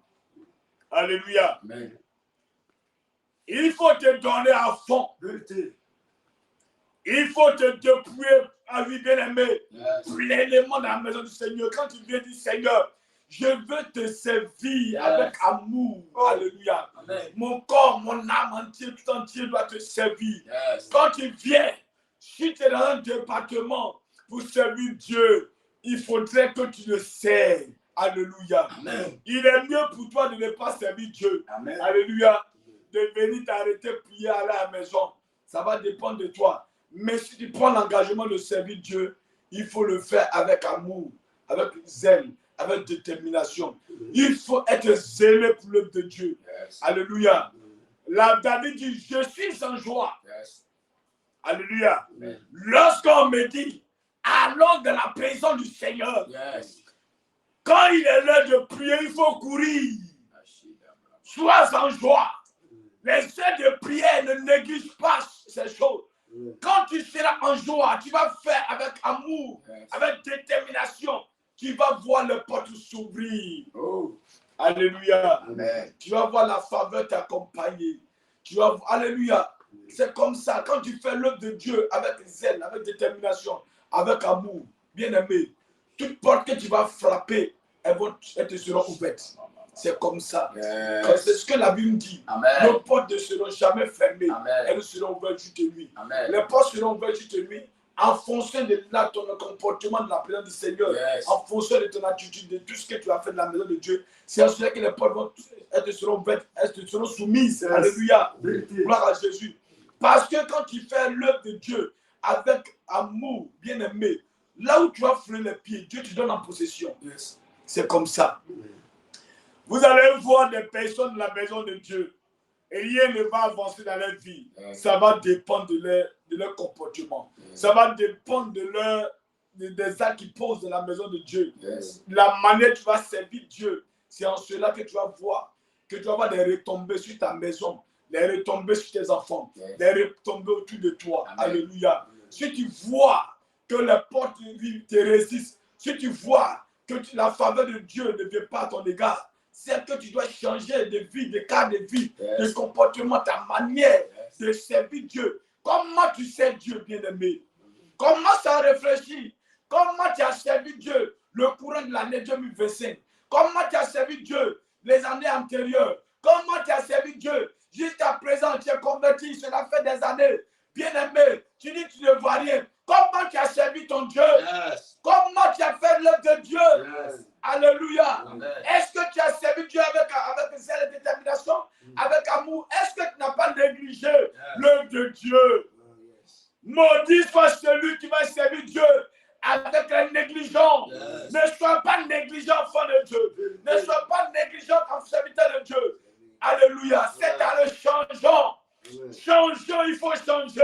Alléluia. Amen. Il faut te donner à fond. Il faut te dépouiller à lui bien-aimé. Pleinement dans la maison du Seigneur. Quand tu viens du Seigneur, je veux te servir avec amour. Alléluia. Amen. Mon corps, mon âme entier, tout entier doit te servir. Quand tu viens, si tu es dans un département pour servir Dieu, il faudrait que tu le serves. Alléluia. Amen. Il est mieux pour toi de ne pas servir Dieu. Amen. Alléluia. De venir t'arrêter, prier, aller à la maison. Ça va dépendre de toi. Mais si tu prends l'engagement de servir Dieu, il faut le faire avec amour, avec zèle, avec détermination. Il faut être zélé pour l'œuvre de Dieu. Alléluia. Là, David dit, je suis sans joie. Alléluia. Lorsqu'on me dit, allons dans la présence du Seigneur. Quand il est l'heure de prier, il faut courir. Sois sans joie. Les heures de prière ne négligent pas ces choses. Quand tu seras en joie, tu vas faire avec amour, avec détermination. Tu vas voir les portes s'ouvrir. Alléluia. Amen. Tu vas voir la faveur t'accompagner. Tu vas voir, alléluia. C'est comme ça. Quand tu fais l'œuvre de Dieu avec zèle, avec détermination, avec amour, bien aimé, toutes portes que tu vas frapper, elles te seront ouvertes. C'est comme ça. C'est ce que la Bible dit. Amen. Nos portes ne seront jamais fermées. Amen. Elles seront ouvertes juste nuit. Amen. Les portes seront ouvertes juste nuit en fonction de ton comportement de la présence du Seigneur, en fonction de ton attitude, de tout ce que tu as fait de la maison de Dieu. C'est en cela que les portes elles te seront ouvertes, elles te seront soumises. Alléluia. Gloire à Jésus. Parce que quand tu fais l'œuvre de Dieu avec amour, bien aimé, là où tu vas fouler les pieds, Dieu te donne en possession. C'est comme ça. Vous allez voir des personnes de la maison de Dieu et rien ne va avancer dans leur vie. Ça va dépendre de leur comportement. Ça va dépendre des actes qu'ils posent dans la maison de Dieu. La manière dont tu vas servir Dieu, c'est en cela que tu vas voir des retombées sur ta maison, des retombées sur tes enfants, des retombées autour de toi. Amen. Alléluia. Si tu vois que les portes te résistent, si tu vois que la faveur de Dieu ne vient pas à ton égard, c'est que tu dois changer de vie, de cas de vie, de comportement, ta manière de servir Dieu. Comment tu sers Dieu, bien-aimé? Comment ça réfléchit? Comment tu as servi Dieu le courant de l'année 2025? Comment tu as servi Dieu les années antérieures? Comment tu as servi Dieu jusqu'à présent? Tu es converti, cela fait des années. Bien-aimé, tu dis que tu ne vois rien. Comment tu as servi ton Dieu? Comment tu as fait l'œuvre de Dieu? Alléluia. Est-ce que tu as servi Dieu avec zèle et détermination, avec amour? Est-ce que tu n'as pas négligé l'œuvre de Dieu? Maudit soit celui qui va servir Dieu avec la négligence. Ne sois pas négligent, enfant de Dieu. Ne sois pas négligent comme serviteur de Dieu. Alléluia. C'est à le changeant. Changeons, il faut changer.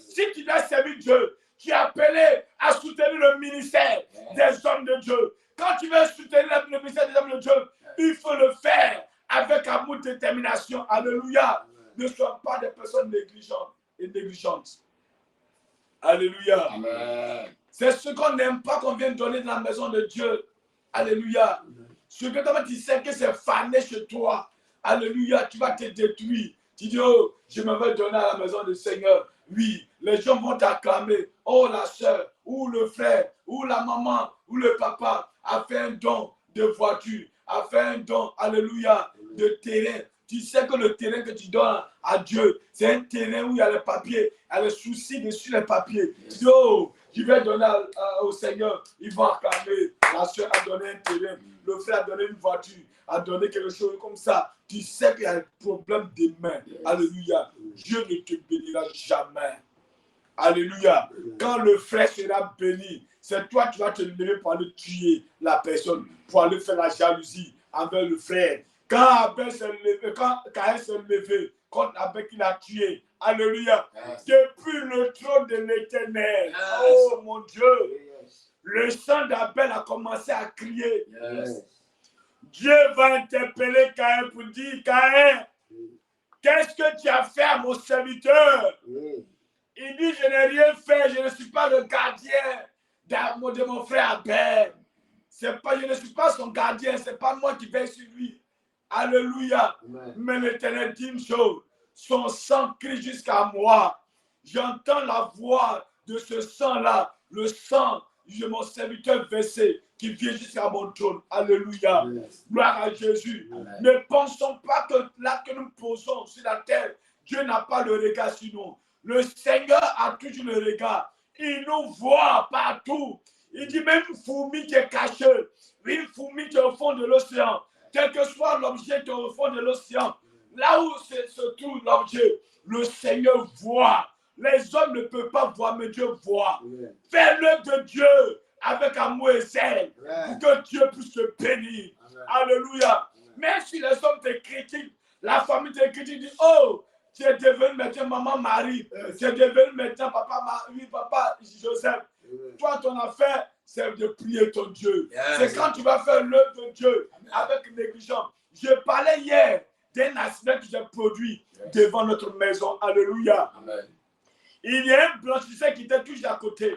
Si tu dois servir Dieu, tu es appelé à soutenir le ministère des hommes de Dieu. Quand tu veux soutenir le ministère des hommes de Dieu, il faut le faire avec amour et détermination. Alléluia. Ne sois pas des personnes négligentes et négligentes. Alléluia. Amen. C'est ce qu'on n'aime pas qu'on vient donner dans la maison de Dieu. Alléluia. Ce que tu sais que c'est fané chez toi. Alléluia. Tu vas te détruire. Tu dis, oh, je me vais donner à la maison du Seigneur. Oui, les gens vont t'acclamer. Oh, la soeur, ou le frère, ou la maman, ou le papa a fait un don de voiture, a fait un don, alléluia, de terrain. Tu sais que le terrain que tu donnes à Dieu, c'est un terrain où il y a les papiers, il y a les soucis dessus les papiers. Tu dis, oh, Je vais donner au Seigneur. Ils vont acclamer. La soeur a donné un terrain. Le frère a donné une voiture. A donné quelque chose comme ça. Tu sais qu'il y a un problème des mains. Alléluia. Dieu ne te bénira jamais. Alléluia. Quand le frère sera béni, c'est toi qui vas te lever pour aller tuer la personne, pour aller faire la jalousie envers le frère. Quand Abel s'est levé, quand Caïn s'est levé, contre Abel qu'il a tué, alléluia, depuis le trône de l'Éternel, oh mon Dieu, le sang d'Abel a commencé à crier. Dieu va interpeller Caïn pour dire, Caïn, qu'est-ce que tu as fait à mon serviteur? Il dit, je n'ai rien fait, je ne suis pas le gardien de mon frère Abel. Je ne suis pas son gardien, ce n'est pas moi qui veille sur lui. Alléluia. Amen. Mais l'Éternel dit une chose, son sang crie jusqu'à moi. J'entends la voix de ce sang-là, le sang de mon serviteur versé qui vient jusqu'à mon trône. Alléluia. Amen. Gloire à Jésus. Amen. Ne pensons pas que là que nous posons sur la terre, Dieu n'a pas le regard sur nous. Le Seigneur a toujours le regard. Il nous voit partout. Il dit même une fourmi qui est cachée, une fourmi qui est au fond de l'océan, quel que soit l'objet qui est au fond de l'océan, là où se trouve l'objet, le Seigneur voit. Les hommes ne peuvent pas voir, mais Dieu voit. Fais l'œuvre de Dieu avec amour et zèle pour que Dieu puisse te bénir. Amen. Alléluia. Amen. Même si les hommes te critiquent, la famille te critique, dit, oh, tu es devenu maintenant maman Marie, tu es devenu maintenant papa Marie, papa Joseph. Toi, ton affaire, c'est de prier ton Dieu. C'est quand tu vas faire l'œuvre de Dieu avec négligence. Je parlais hier d'un accident que j'ai produit devant notre maison. Alléluia. Amen. Il y a un blanchisseur qui était toujours à côté.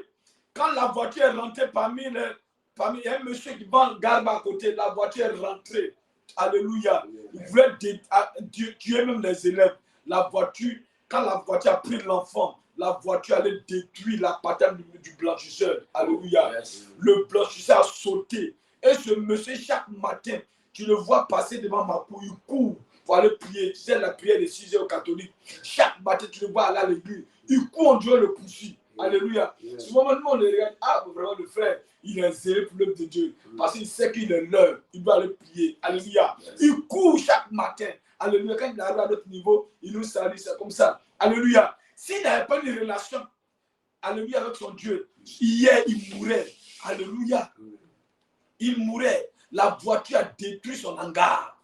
Quand la voiture est rentrée parmi il y a un monsieur qui vend garbe à côté, la voiture est rentrée. Alléluia. Il voulait tuer même les élèves. La voiture, quand la voiture a pris l'enfant, la voiture allait détruire la patente du blanchisseur. Alléluia. Le blanchisseur a sauté. Et ce monsieur, chaque matin, tu le vois passer devant ma cour, il court pour aller prier. Tu sais, la prière des 6 heures catholiques. Chaque matin, tu le vois aller à l'église. Il court, on doit le pousser. Alléluia. Ce moment, on le regarde. Ah, vraiment, le frère, il est zélé pour l'œuvre de Dieu. Parce qu'il sait qu'il est l'heure. Il doit aller prier. Alléluia. Il court chaque matin. Alléluia. Quand il arrive à notre niveau, il nous salue. C'est comme ça. Alléluia. S'il n'avait pas une relation, alléluia, avec son Dieu, hier, il mourrait. Alléluia. Il mourrait. La voiture a détruit son hangar.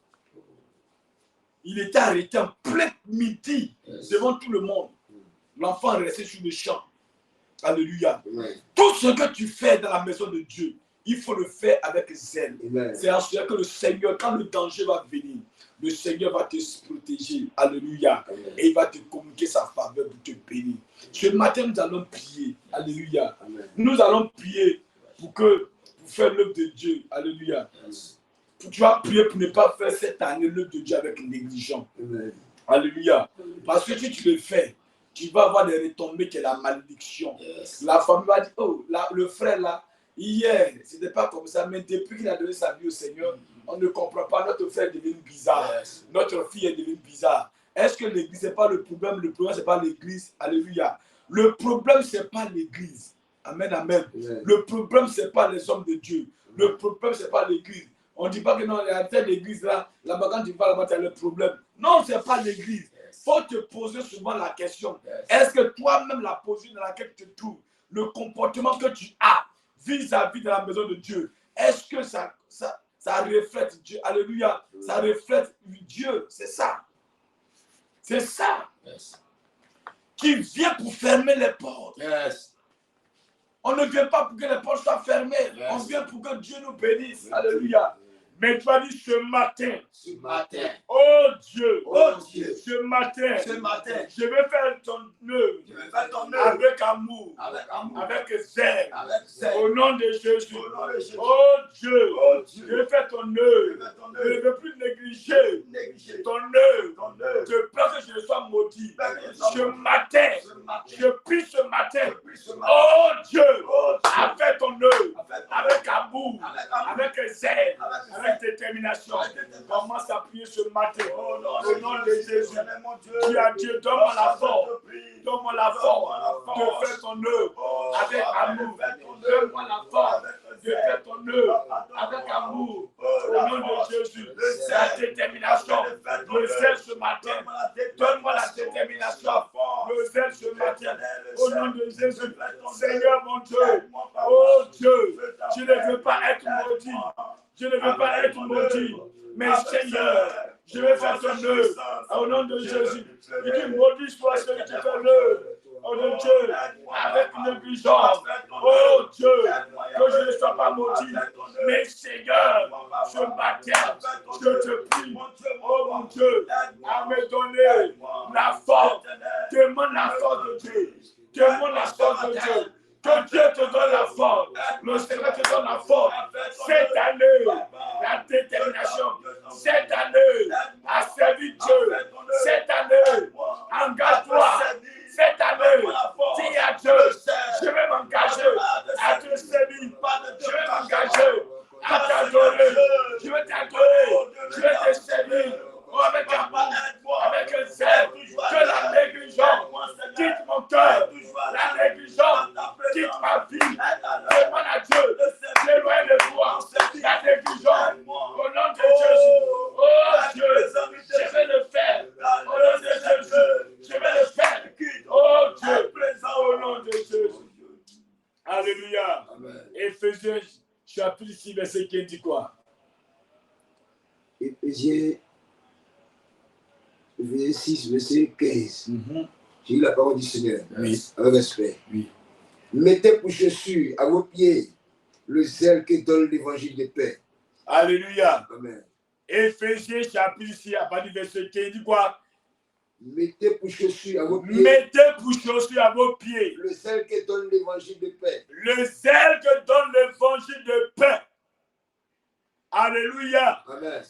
Il était arrêté en plein midi devant tout le monde. L'enfant est resté sur le champ. Alléluia. Tout ce que tu fais dans la maison de Dieu, il faut le faire avec zèle. C'est en cela que le Seigneur, quand le danger va venir, le Seigneur va te protéger. Alléluia. Amen. Et il va te communiquer sa faveur pour te bénir. Ce matin, nous allons prier. Alléluia. Amen. Nous allons prier pour faire l'œuvre de Dieu. Alléluia. Tu vas prier pour ne pas faire cette année l'œuvre de Dieu avec négligence. Amen. Alléluia. Parce que si tu le fais, tu vas avoir des retombées qui est la malédiction. La famille va dire, oh, le frère là, hier, ce n'était pas comme ça, mais depuis qu'il a donné sa vie au Seigneur, on ne comprend pas, notre frère est devenu bizarre. Notre fille est devenue bizarre. Est-ce que l'église, ce n'est pas le problème? Le problème, ce n'est pas l'église. Alléluia. Le problème, ce n'est pas l'église. Amen, amen. Le problème, ce n'est pas les hommes de Dieu. Le problème, ce n'est pas l'église. On ne dit pas que non, l'église là-bas, quand tu vas là-bas, tu as le problème. Non, ce n'est pas l'église. Il faut te poser souvent la question. Est-ce que toi-même, la position dans laquelle tu te trouves, le comportement que tu as vis-à-vis de la maison de Dieu, est-ce que ça reflète Dieu? Alléluia. Ça reflète Dieu. C'est ça. C'est ça. Qui vient pour fermer les portes. On ne vient pas pour que les portes soient fermées. On vient pour que Dieu nous bénisse. Alléluia. Mais tu vas dire ce matin, oh Dieu, ce matin, je vais faire ton œuvre avec amour, avec zèle, au nom de Jésus. Oh Dieu, je vais faire ton œuvre. Je ne veux plus négliger ton œuvre. Je peur que je sois maudit. Ce matin, je prie ce matin, oh Dieu, fais ton œuvre avec amour, avec zèle, avec avec détermination. Commence à prier ce matin. Au nom de Jésus. Dis à Dieu, donne-moi la force. Donne-moi la force de faire ton œuvre avec amour. Donne-moi la force de faire ton œuvre avec amour. Au nom de Jésus. La détermination. Le zèle ce matin. Donne-moi la détermination. Le zèle ce matin. Au nom de Jésus. Seigneur mon Dieu. Oh Dieu. Je ne veux pas être maudit. Je ne veux pas être maudit. Mais Seigneur, je vais faire ton œuvre. Au nom de Jésus. Il dit, maudit soit celui qui fait l'œuvre. Oh Dieu, avec négligence. Oh Dieu, que je ne sois pas maudit. Mais Seigneur, ce matin, je te prie, oh mon Dieu, à me donner la force. Demande la force de Dieu. Demande la force de Dieu. Que Dieu te donne la force. Le Seigneur te donne la force. Cette année, la détermination. Cette année, à servir Dieu. Cette année, engage-toi. Cette année, dis à Dieu, je vais m'engager à te servir. Je vais m'engager à t'adorer. Je vais t'adorer. Je vais te servir. Oh, avec amour, avec un zèle, que la négligence quitte mon cœur, la négligence quitte ma vie. Demande à Dieu d'éloigner de toi la négligence au nom de Jésus. Oh Dieu, je vais le faire. Au nom de Jésus, je vais le faire. Oh Dieu, au nom de Jésus. Alléluia. Éphésiens chapitre 6, verset 15 dit quoi? Éphésiens 6, verset 15. J'ai eu la parole du Seigneur. Oui. Avec respect. Oui. Mettez pour chaussure à vos pieds le zèle que donne l'évangile de paix. Alléluia. Amen. Éphésiens chapitre 6, à partir du verset 15, dit quoi? Mettez pour chaussure à vos pieds. Mettez pour chaussure à vos pieds le zèle que donne l'évangile de paix. le zèle que donne l'évangile de paix. Alléluia. Amen.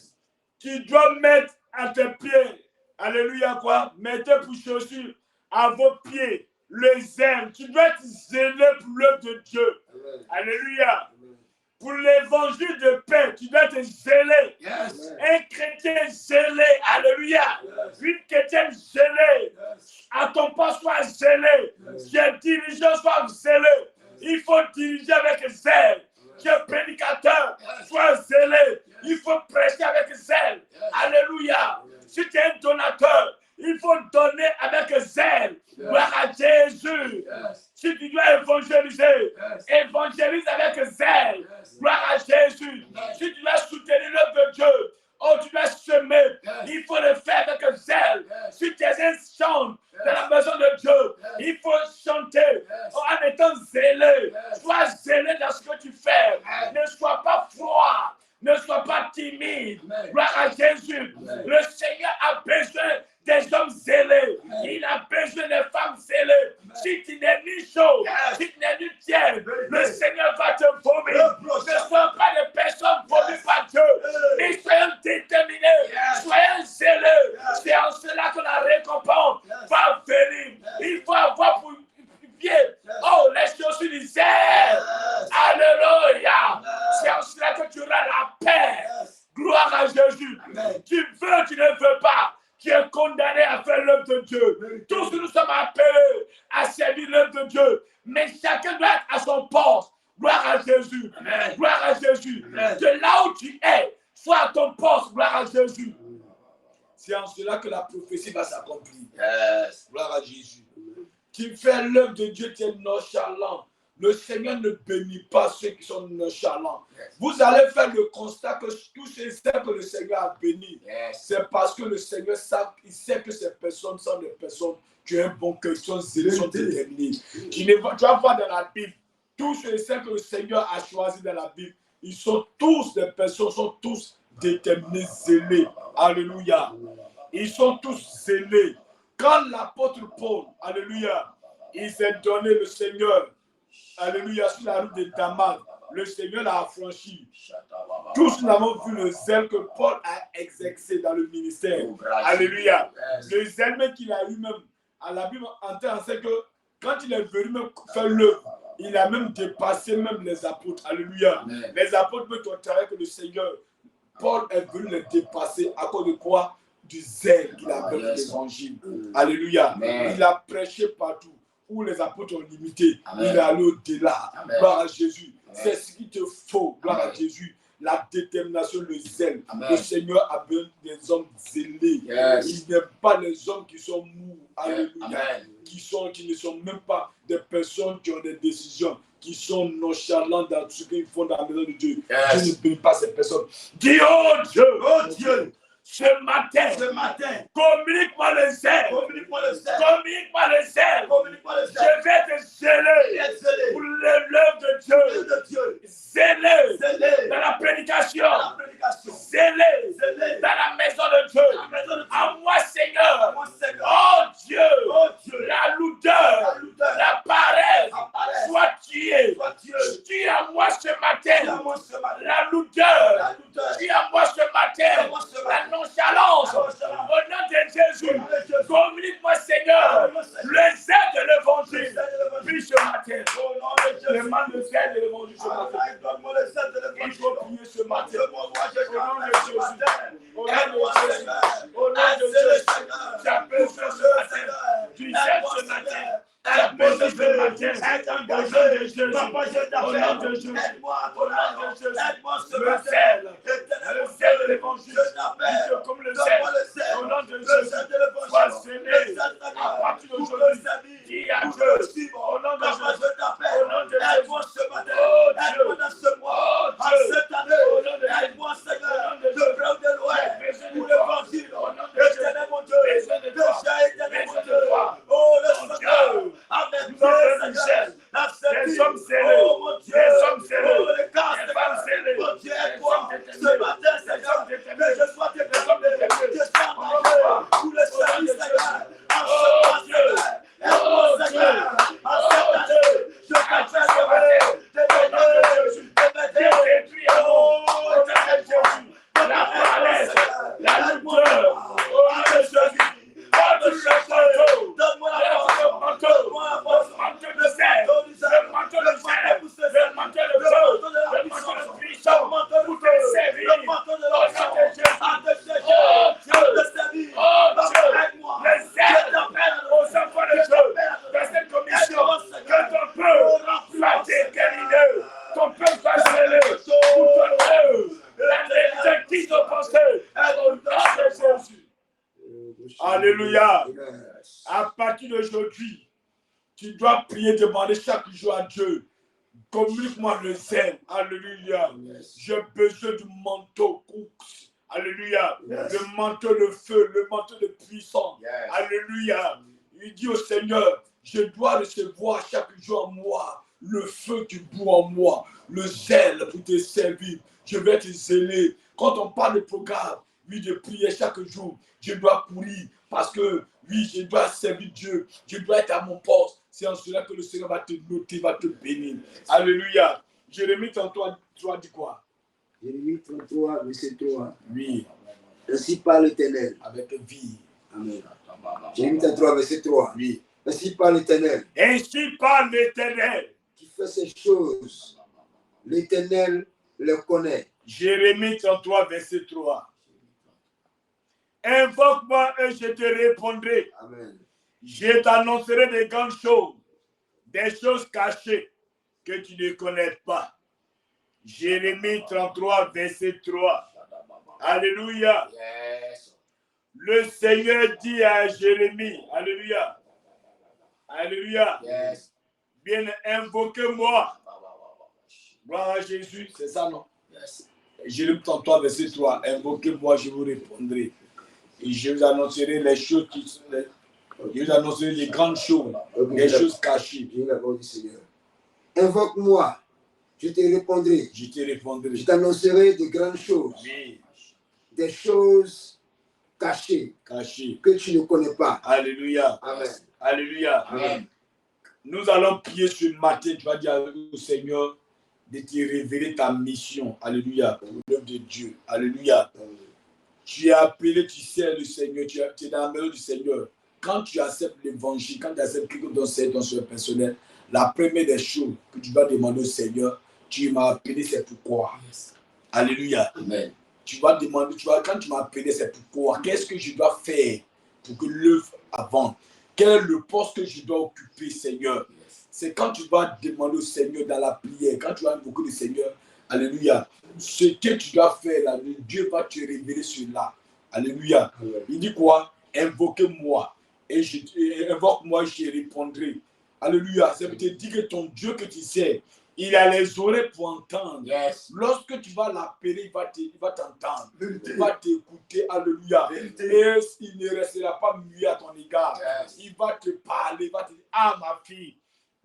Tu dois mettre à tes pieds. Alléluia quoi? Mettez pour chaussure à vos pieds le zèle. Tu dois être zélé pour l'œuvre de Dieu. Amen. Alléluia. Amen. Pour l'évangile de paix, tu dois être zélé. Yes. Un chrétien zélé. Alléluia. Yes. Une chrétienne zélée. Yes. À ton poste, sois zélé. Yes. Tes dirigeants soient zélés. Yes. Il faut diriger avec zèle. Tu es prédicateur, sois zélé. Yes. Il faut prêcher avec zèle. Yes. Alléluia. Yes. Si tu es un donateur, il faut donner avec zèle. Yes. Gloire à Jésus. Yes. Si tu dois évangéliser, yes. Évangélise avec zèle. Yes. Gloire à Jésus. Yes. Si tu dois soutenir l'œuvre de Dieu, oh, tu dois semer. Yes. Il faut le faire avec zèle. Yes. Si tu es un chant dans la maison de Dieu, yes. Il faut chanter. Yes. Oh, en étant zélé. Yes. Sois zélé dans ce que tu fais. Yes. Ne sois pas froid. Ne sois pas timide. Amen. Gloire à Jésus. Amen. Le Seigneur a besoin des hommes zélés. Amen. Il a besoin des femmes zélées. Amen. Si tu n'es ni chaud, yes. Si tu n'es ni tiède, le Seigneur va te vomir. Ne sois pas des personnes vomies par Dieu. Mais soyons déterminés. Yes. Soyons zélés. Yes. C'est en cela que la récompense va venir. Il faut avoir pour pied. Oh, les chaussures du zèle. Alléluia. C'est en cela que tu auras la paix. Gloire à Jésus. Amen. Tu veux, tu ne veux pas. Tu es condamné à faire l'œuvre de Dieu. Tous nous sommes appelés à servir l'œuvre de Dieu. Mais chacun doit être à son poste. Gloire à Jésus. Amen. Gloire à Jésus. Amen. De là où tu es, sois à ton poste. Gloire à Jésus. C'est en cela que la prophétie va s'accomplir. Yes. Gloire à Jésus. Tu fais l'œuvre de Dieu, tu es nonchalant. Le Seigneur ne bénit pas ceux qui sont nonchalants. Yes. Vous allez faire le constat que tous ces saints que le Seigneur a bénis, yes. C'est parce que le Seigneur sait que ces personnes sont des personnes qui ont un bon cœur, qui sont zélés, sont déterminés. Tu vas voir dans la Bible, tous ces saints que le Seigneur a choisis dans la Bible, ils sont tous des personnes, sont tous déterminés, zélés. Alléluia. Ils sont tous zélés. Quand l'apôtre Paul, alléluia, il s'est donné le Seigneur, alléluia, sur la route de Damas, le Seigneur l'a affranchi. Tous nous avons vu le zèle que Paul a exercé dans le ministère. Alléluia. Le zèle même qu'il a eu même, à la Bible enseigne que quand il est venu même faire l'œuvre, il a même dépassé même les apôtres. Alléluia. Les apôtres me travail que le Seigneur Paul est venu les dépasser à cause de quoi? Du zèle qu'il avait pour l'évangile. Alléluia. Amen. Il a prêché partout où les apôtres ont limité. Amen. Il est allé au-delà. Amen. Gloire à Jésus. Amen. C'est ce qu'il te faut. Gloire Amen. à Jésus. La détermination, le zèle. Amen. Le Seigneur a besoin des hommes zélés. Yes. Il n'aime pas les hommes qui sont mous. Alléluia. Amen. Qui ne sont même pas des personnes qui ont des décisions, qui sont nonchalantes dans ce qu'ils font dans la maison de Dieu. Yes. Dieu ne bénit pas ces personnes. Dis, oh Dieu, Oh Dieu, ce matin, communique-moi le zèle. communique-moi le zèle. Communique-moi le zèle. Communique-moi le Je zèle. vais te zéler Être zélé. pour l'œuvre de Dieu. De Dieu. Zélé Zélé. dans la prédication. Dans la prédication. Zélé Zélé. dans la maison de Dieu. Dans la maison de Dieu. À moi, Seigneur. Moi, Seigneur. Oh Dieu. Oh Dieu. La lourdeur. La lourdeur. La paresse. La paresse. Soit tuée. Toi, Dieu. Dis à moi ce Dis à matin. moi ce matin. La lourdeur. La lourdeur. Dis à moi ce Dis à matin. moi ce La matin. nonchalance. La nonchalance. Au nom de Jésus. Au nom de Jésus. Communique-moi, Seigneur, le zèle de l'évangile. Puis ce matin, Au nom de Jésus. demande le zèle de l'évangile ce matin. Donne-moi le zèle de Il l'évangile. faut prier ce matin. Dieu, mon roi, je Au nom de t'appelle ce Jésus. matin. Au nom Aide-moi, de Jésus. Seigneur. Au nom de Aide-le, Jésus. Seigneur. J'appelle ce matin. Du zèle ce matin. J'appelle ce matin. Au nom de Jésus. Papa, je Au nom de t'appelle. Jésus. Aide-moi à Au ton nom âme. de Jésus. Aide-moi ce Le matin. zèle. Éternel, Le zèle de l'évangile. je t'appelle. Dis comme le Donne-moi le zèle. zèle. Au nom de Le Jésus. zèle de l'évangile. Sois Le zélé. zèle, À Seigneur. partir Pour d'aujourd'hui. mes amis. Dis à Pour Dieu. me suivre. Au nom de Papa, Jésus. je t'appelle. Au nom de Aide-moi Jésus. ce matin. Oh Dieu. Aide-moi dans ce mois. Oh En Dieu. cette année. Au nom de Jésus. Aide-moi, Seigneur. Au nom de De Jésus. près ou de loin. J'ai besoin de Pour toi. l'évangile. Au nom de Jésus. Éternel, mon Dieu. Besoin de toi. Déjà, éternel, mon Besoin de Dieu. toi. Oh, le Mon Seigneur. Dieu. Amen. Nous avons du zèle. Dans cette Des vie. hommes zélés. Oh, mon Dieu. Des hommes zélés. Oh, les gars, Des femmes zélées. Mon Dieu, Des aide-moi. hommes déterminés. Ce matin, Des Seigneur. hommes déterminés. Que je sois Des hommes déterminé. déterminés. Que je sois Au nom de engagé toi. pour le Au nom service, de Seigneur. Jésus. En Oh, ce mois, Dieu. Seigneur. Aide-moi, Oh, Seigneur. Dieu. En cette Oh, année, Dieu. je t'appelle Agis ce de matin. Au nom de Jésus. m'aider. Détruis à Oh, au nom de Jésus. La paresse, la lourdeur. Au nom de Jésus. Porte le manteau. Donne-moi la Le force. manteau. Donne-moi la force. Le manteau de zèle. Le manteau de zèle. Le manteau de feu. Le manteau de puissance. Pour te servir. Le manteau de Au nom de Jésus. à te chercher, Oh, à te servir. Oh Dieu, Aide-moi. le zèle Je t'appelle aux enfants de Dieu dans cette commission, que ton peuple soit déterminé, ton peuple soit zélé pour ton œuvre, la vérité qui te pensée, au nom de Jésus. Alléluia. À partir d'aujourd'hui, tu dois prier, demander chaque jour à Dieu. Communique-moi le zèle. Alléluia. J'ai besoin du manteau. Alléluia. Le manteau de feu, le manteau de puissance. Alléluia. Il dit au Seigneur, je dois recevoir chaque jour en moi le feu qui bout en moi, le zèle pour te servir. Je vais te zéler. Quand on parle de programme, oui, de prier chaque jour, je dois courir parce que, oui, je dois servir Dieu. Je dois être à mon poste. C'est en cela que le Seigneur va te noter, va te bénir. Alléluia. Jérémie 33, dit quoi? Jérémie 33, verset 3. Oui. Ainsi parle l'Éternel. Avec vie. Amen. Jérémie 33, verset 3. Oui. Ainsi parle l'Éternel. Ainsi parle l'Éternel. Qui fait ces choses. L'Éternel le connaît. Jérémie 33, verset 3. Invoque-moi et je te répondrai. Amen. Je t'annoncerai des grandes choses, des choses cachées que tu ne connais pas. Jérémie 33, verset 3. Alléluia. Le Seigneur dit à Jérémie, alléluia. Alléluia. Bien, invoquez-moi. Gloire à Jésus, c'est ça, non? Jérémie 33, verset 3. Invoquez-moi, je vous répondrai. Et je vous annoncerai les choses qui je vous annoncerai les grandes choses, les choses cachées. Je la voix du Seigneur. Invoque-moi, je te répondrai. Je te répondrai. Je t'annoncerai de grandes choses. Oui. Des choses cachées Cachées. que tu ne connais pas. Alléluia. Amen. Alléluia. Amen. Nous allons prier ce matin. Tu vas dire au Seigneur de te révéler ta mission. Alléluia. Pour l'œuvre de Dieu. Alléluia. Tu es appelé, tu sais le Seigneur. Tu es dans la maison du Seigneur. Quand tu acceptes l'évangile, quand tu acceptes quelque chose dans ce personnel, la première des choses que tu dois demander au Seigneur, tu m'as appelé, c'est pourquoi. Alléluia. Amen. tu vas demander, quand tu m'as appelé, c'est pourquoi. Qu'est-ce que je dois faire pour que l'œuvre avance? Quel est le poste que je dois occuper, Seigneur? C'est quand tu vas demander au Seigneur dans la prière, quand tu vas invoquer le Seigneur, alléluia, ce que tu dois faire là, Dieu va te révéler cela. Alléluia. Il dit quoi? Invoquez-moi et invoque-moi et je répondrai. Alléluia. Ça veut te dire que ton Dieu que tu sais, il a les oreilles pour entendre. Yes. Lorsque tu vas l'appeler, il va t'entendre. Il va t'écouter. Alléluia. Et il ne restera pas muet à ton égard. Yes. Il va te parler. Il va te dire, ah ma fille,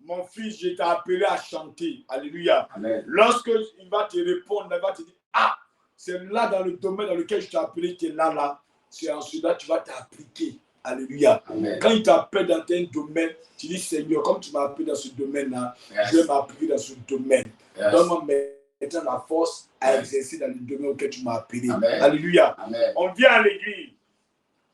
mon fils, je t'ai appelé à chanter. Alléluia. Amen. Lorsque il va te répondre, il va te dire, ah, c'est là dans le domaine dans lequel je t'ai appelé, tu es là. C'est ensuite là tu vas t'appliquer. Alléluia. Amen. Quand il t'appelle dans un domaine, tu dis, Seigneur, comme tu m'as appelé dans ce domaine-là, Yes. je vais m'appliquer dans ce domaine. Yes. Donne-moi maintenant la force à exercer dans le domaine auquel tu m'as appelé. Amen. Alléluia. Amen. On vient à l'église.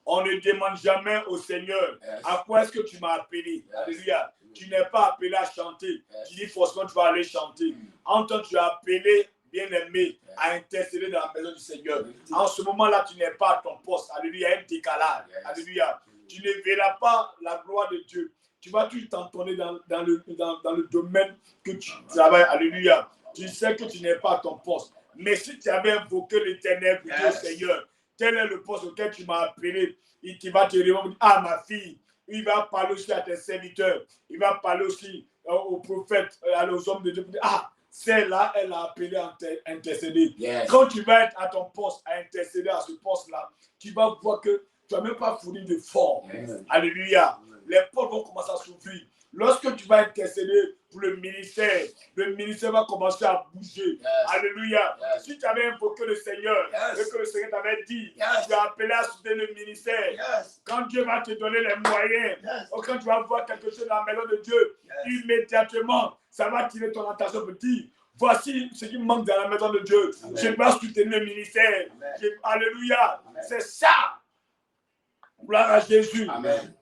On ne demande jamais au Seigneur, Yes. à quoi est-ce que tu m'as appelé? Yes. Alléluia. Tu n'es pas appelé à chanter. Yes. Tu dis forcément tu vas aller chanter. En temps, tu es appelé, bien-aimé, à intercéder dans la maison du Seigneur. En ce moment-là, tu n'es pas à ton poste. Alléluia. Il y a un décalage. Yes. Alléluia. Tu ne verras pas la gloire de Dieu. Tu vas toujours t'entonner dans le domaine que tu travailles. Alléluia. Tu sais que tu n'es pas à ton poste. Mais si tu avais invoqué l'Éternel pour dire au Seigneur, tel est le poste auquel tu m'as appelé, il va te répondre, ah ma fille, il va parler aussi à tes serviteurs, il va parler aussi aux prophètes, aux hommes de Dieu, pour dire, ah, celle-là, elle a appelé à intercéder. Yes. Quand tu vas être à ton poste, à intercéder à ce poste-là, tu vas voir que tu n'as même pas fourni d'efforts. Yes. Alléluia. Les portes vont commencer à s'ouvrir. Lorsque tu vas intercéder pour le ministère va commencer à bouger. Yes. Alléluia. Yes. Si tu avais invoqué le Seigneur, Yes. et que le Seigneur t'avait dit, Yes. tu as appelé à soutenir le ministère, Yes. quand Dieu va te donner les moyens, Yes. ou quand tu vas voir quelque chose dans la maison de Dieu, Yes. immédiatement, ça va tirer ton attention pour dire, voici ce qui manque dans la maison de Dieu. Amen. Je dois soutenir le ministère. Amen. Alléluia. Amen. C'est ça. Gloire à Jésus. Amen.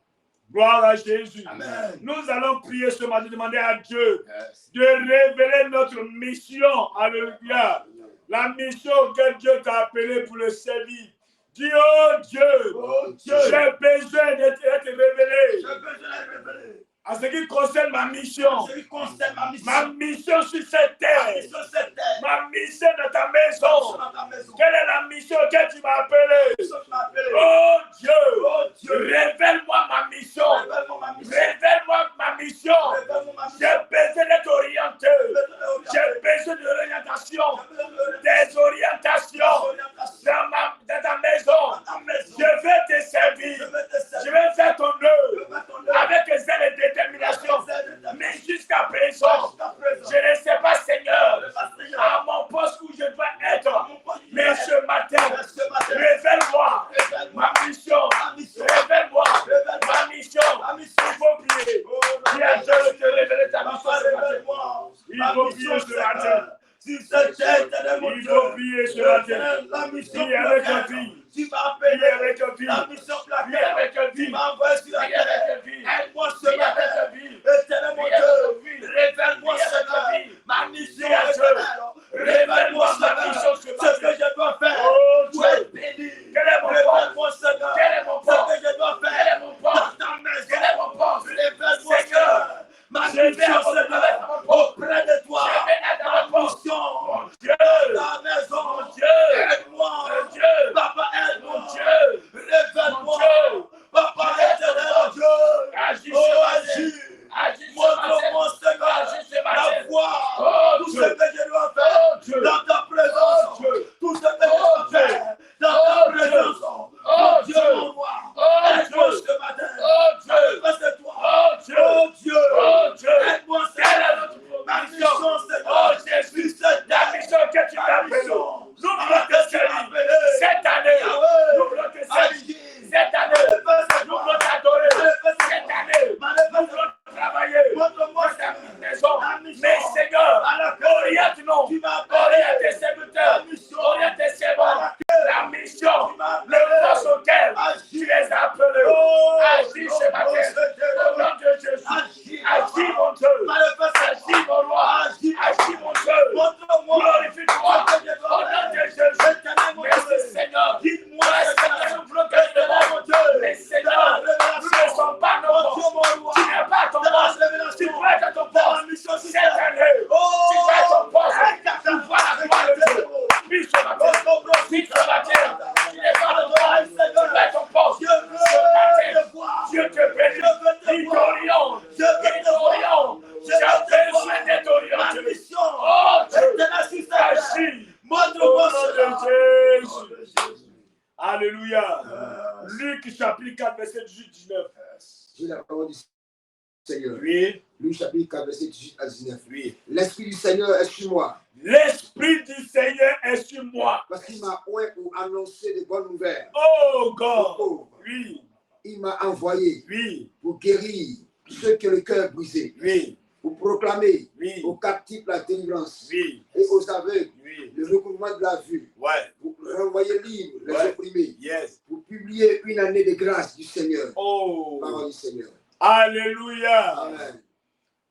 Gloire à Jésus. Amen. Nous allons prier ce matin, demander à Dieu Yes. de révéler notre mission. Alléluia. La mission que Dieu t'a appelée pour le servir. Dis, oh Dieu, Oh Dieu, j'ai besoin d'être révélé. j'ai besoin de révéler. En ce qui concerne ma mission, Ce qui concerne ma mission. ma mission sur cette Ma terre, mission, c'est d'être ma mission dans ta maison. dans ta maison. Quelle est la mission que tu m'as appelée? Mission qui m'a appelé. Oh Dieu, Oh Dieu, révèle-moi ma mission. révèle-moi ma mission. Révèle-moi ma mission. Révèle-moi ma mission. J'ai besoin d'être orienté. J'ai besoin de l'orientation, des orientations dans ta maison. Je vais te servir. Je vais faire ton œuvre avec zèle et détermination. Mais jusqu'à présent, je ne sais pas, Seigneur, à mon poste où je dois être. Mais ce matin, révèle-moi ma mission. Révèle-moi ma mission. Il faut prier. Dis à Dieu de te révéler ta mission ce matin. Il faut prier ce matin. Si c'est Dieu, mon Il Dieu, faut prier ce matin. la mission Prie avec un vie. tu m'as Prie appelé, avec un vie. la mission pour Prie laquelle avec un tu vie. m'as envoyé sur la Prie avec terre. un vie. Aide-moi ce Prie avec matin. un vie. Éternel mon Prie avec un Dieu, vie. révèle-moi Prie ce avec un matin. vie. Ma mission, Prie à Dieu. éternel. Révèle-moi ce ma mission matin. ce Ce matin. que je dois faire. Oh Pour être Dieu. béni. Quel est mon poste? Révèle-moi ce matin. Quel est mon Ce poste? que je dois Quel est faire. mon Dans poste? ta maison. Quel est mon poste? Révèle-moi ce Seigneur, matin. Ma je vais mission, avec Seigneur, mon poste. auprès de toi. Je vais être à Ma mon poste. mission. Mon Dieu. Ta maison. Mon Dieu. Aide-moi. Mon Dieu. Papa, aide-moi. Mon Dieu. Révèle-moi. Mon Dieu. Papa, éternel, mon Dieu. Agis Oh, ce matin. agis. Agis ce matin. Montre-moi, Seigneur, Agis ce la matin. voie. Oh, Tout ce Dieu. que je dois Oh, faire Dieu. dans ta présence. Oh, Dieu. Tout ce que je Oh, dois Dieu. faire dans Oh, ta Dieu. présence. Oh, Mon Dieu, Dieu. mon roi. Oh, Aide-moi Dieu. ce matin. Oh, Dieu. Face de toi. Oh, Dieu. Oh, Dieu. Oh, Dieu. Aide-moi, Quelle est Seigneur. notre Ma mission? mission, Oh, Seigneur. Jésus. Sur cette La terre. mission que tu m'as Ma appelée. mission. Nous voulons te servir. Cette année, nous voulons te servir. Cette année, nous voulons t'adorer. Cette année, nous voulons travailler dans ta maison. Mais Seigneur, oriente-nous. Oriente tes serviteurs. Oriente tes servants. La mission, le poste auquel tu les as appelés. Agis ce matin. Au nom de Jésus. Agis mon Dieu. Agis mon roi. Agis mon Dieu. Glorifie-toi. Au nom de Jésus. Merci Alléluia. Luc chapitre 4, verset 18-19. J'ai la parole du Seigneur. Oui. Luc chapitre 4, verset 18 à 19. Oui. L'Esprit du Seigneur est sur moi. L'Esprit du Seigneur est sur moi. Parce qu'il m'a oint pour annoncer de bonnes nouvelles. Oh aux God. pauvres. Oui. Il m'a envoyé Oui. pour guérir ceux qui ont le cœur brisé. Oui. Pour proclamer Oui. aux captifs la délivrance. Oui. Et aux aveugles Oui. le recouvrement de la vue. Ouais. Pour renvoyer libres les Ouais. opprimés. Yes. Pour publier une année de grâce du Seigneur. Oh. Parole du Seigneur. Alléluia. Amen.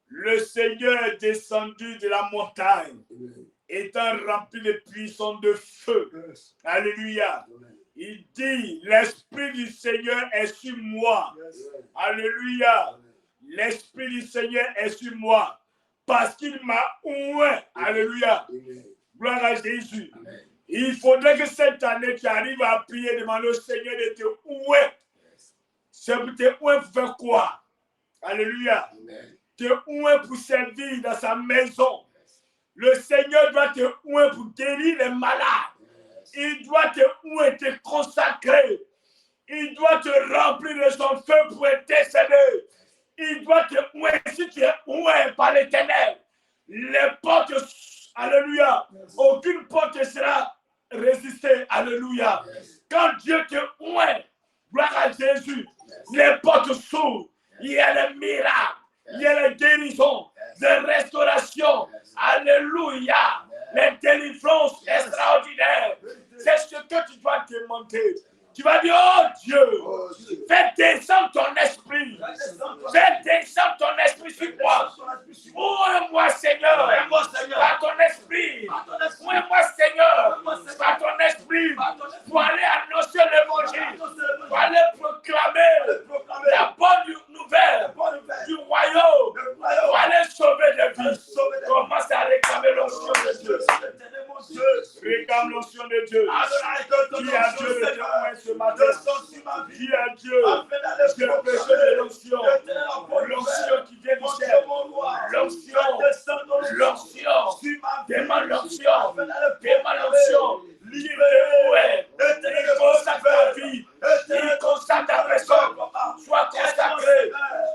Le Seigneur est descendu de la montagne, Amen. étant rempli de puissance de feu. Yes. Alléluia. Amen. Il dit, l'Esprit du Seigneur est sur moi. Yes. Alléluia. Amen. L'Esprit du Seigneur est sur moi parce qu'il m'a oint. Alléluia. Amen. Gloire à Jésus. Amen. Il faudrait que cette année, tu arrives à prier, demander au Seigneur de te ouer. C'est pour te ouer pour faire quoi? Alléluia. Amen. Te ouer pour servir dans sa maison. Le Seigneur doit te ouer pour guérir les malades. Il doit te ouer, te consacrer. Il doit te remplir de son feu pour intercéder. Il doit te ouer. Si tu es oué par l'Éternel, les portes, alléluia, aucune porte ne sera résistée. Alléluia. Quand Dieu te oué, gloire à Jésus, les portes s'ouvrent. Il y a les miracles, il y a les guérisons, les restaurations. Alléluia. Les délivrances extraordinaires. C'est ce que tu dois demander. Tu vas dire, oh Dieu, fais descendre ton esprit. Fais descendre ton esprit sur moi. Ouvre-moi, Seigneur, par ton esprit. Ouvre-moi, Seigneur, par ton esprit, pour aller annoncer l'évangile, pour aller proclamer la bonne nouvelle du royaume, pour aller sauver des vies. Commence à réclamer l'onction de Dieu. Réclame l'onction de Dieu. Dis à Dieu de témoin ce matin. Dis à Dieu, je péché de l'onction. L'onction qui vient du ciel. L'onction. Demande l'onction. Demande l'onction. Il consacre ta vie. Il consacre ta personne. Sois consacré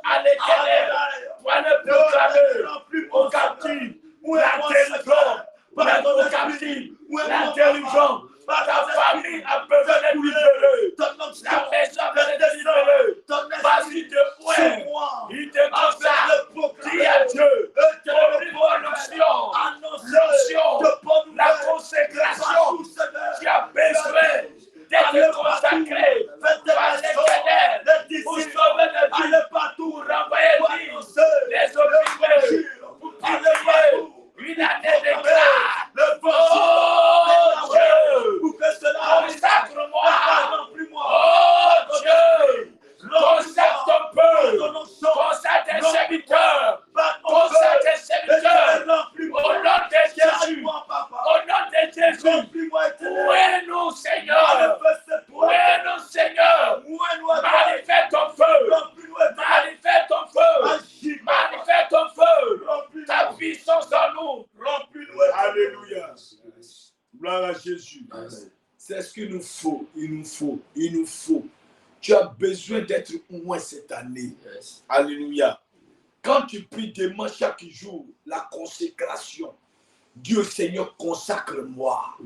à l'Éternel. Pour aller proclamer aux captifs la délivrance. Aux captifs la délivrance. Ta famille a besoin d'être libérée. La maison a besoin d'être libérée. Vas-y de ouais. Il te consacre. Dis à Dieu. Ouvre l'onction. La consécration. Tu as besoin d'être consacré par l'Éternel pour sauver des vies, pour renvoyer les opprimés, pour publier une année de grâce. Oh Dieu, consacre-moi. Oh Dieu, consacre ton peuple, consacre tes serviteurs, consacre tes serviteurs. Au nom de Jésus, au nom de Jésus, oué-nous Seigneur, oué-nous Seigneur, manifeste ton feu, manifeste ton feu, manifeste ton feu, ta puissance en nous. Alléluia. Gloire à Jésus. C'est ce qu'il nous faut, il nous faut. Tu as besoin d'être moins cette année. Alléluia. Quand tu pries, demande chaque jour la consécration. Dieu Seigneur, consacre-moi.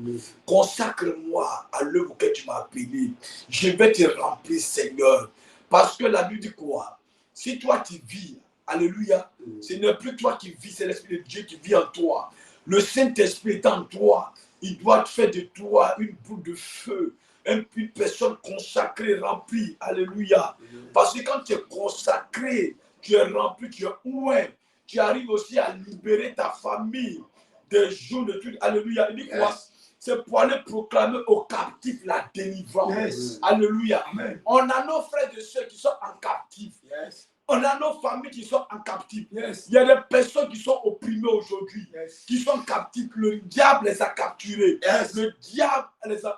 Consacre-moi à l'œuvre que tu m'as appelée. Je vais te remplir, Seigneur. Parce que la Bible dit quoi? Si toi tu vis, alléluia, ce n'est plus toi qui vis, c'est l'Esprit de Dieu qui vit en toi. Le Saint-Esprit est en toi. Il doit faire de toi une boule de feu. Une personne consacrée, remplie. Alléluia. Parce que quand tu es consacré, tu es rempli, tu es oué. Tu arrives aussi à libérer ta famille des jours de tout. Alléluia. Il dit quoi? C'est pour aller proclamer aux captifs la délivrance. Alléluia. Amen. On a nos frères et sœurs qui sont en captif. On a nos familles qui sont en captif. Il y a des personnes qui sont opprimées aujourd'hui, qui sont captives. Le diable les a capturés. Le diable les a,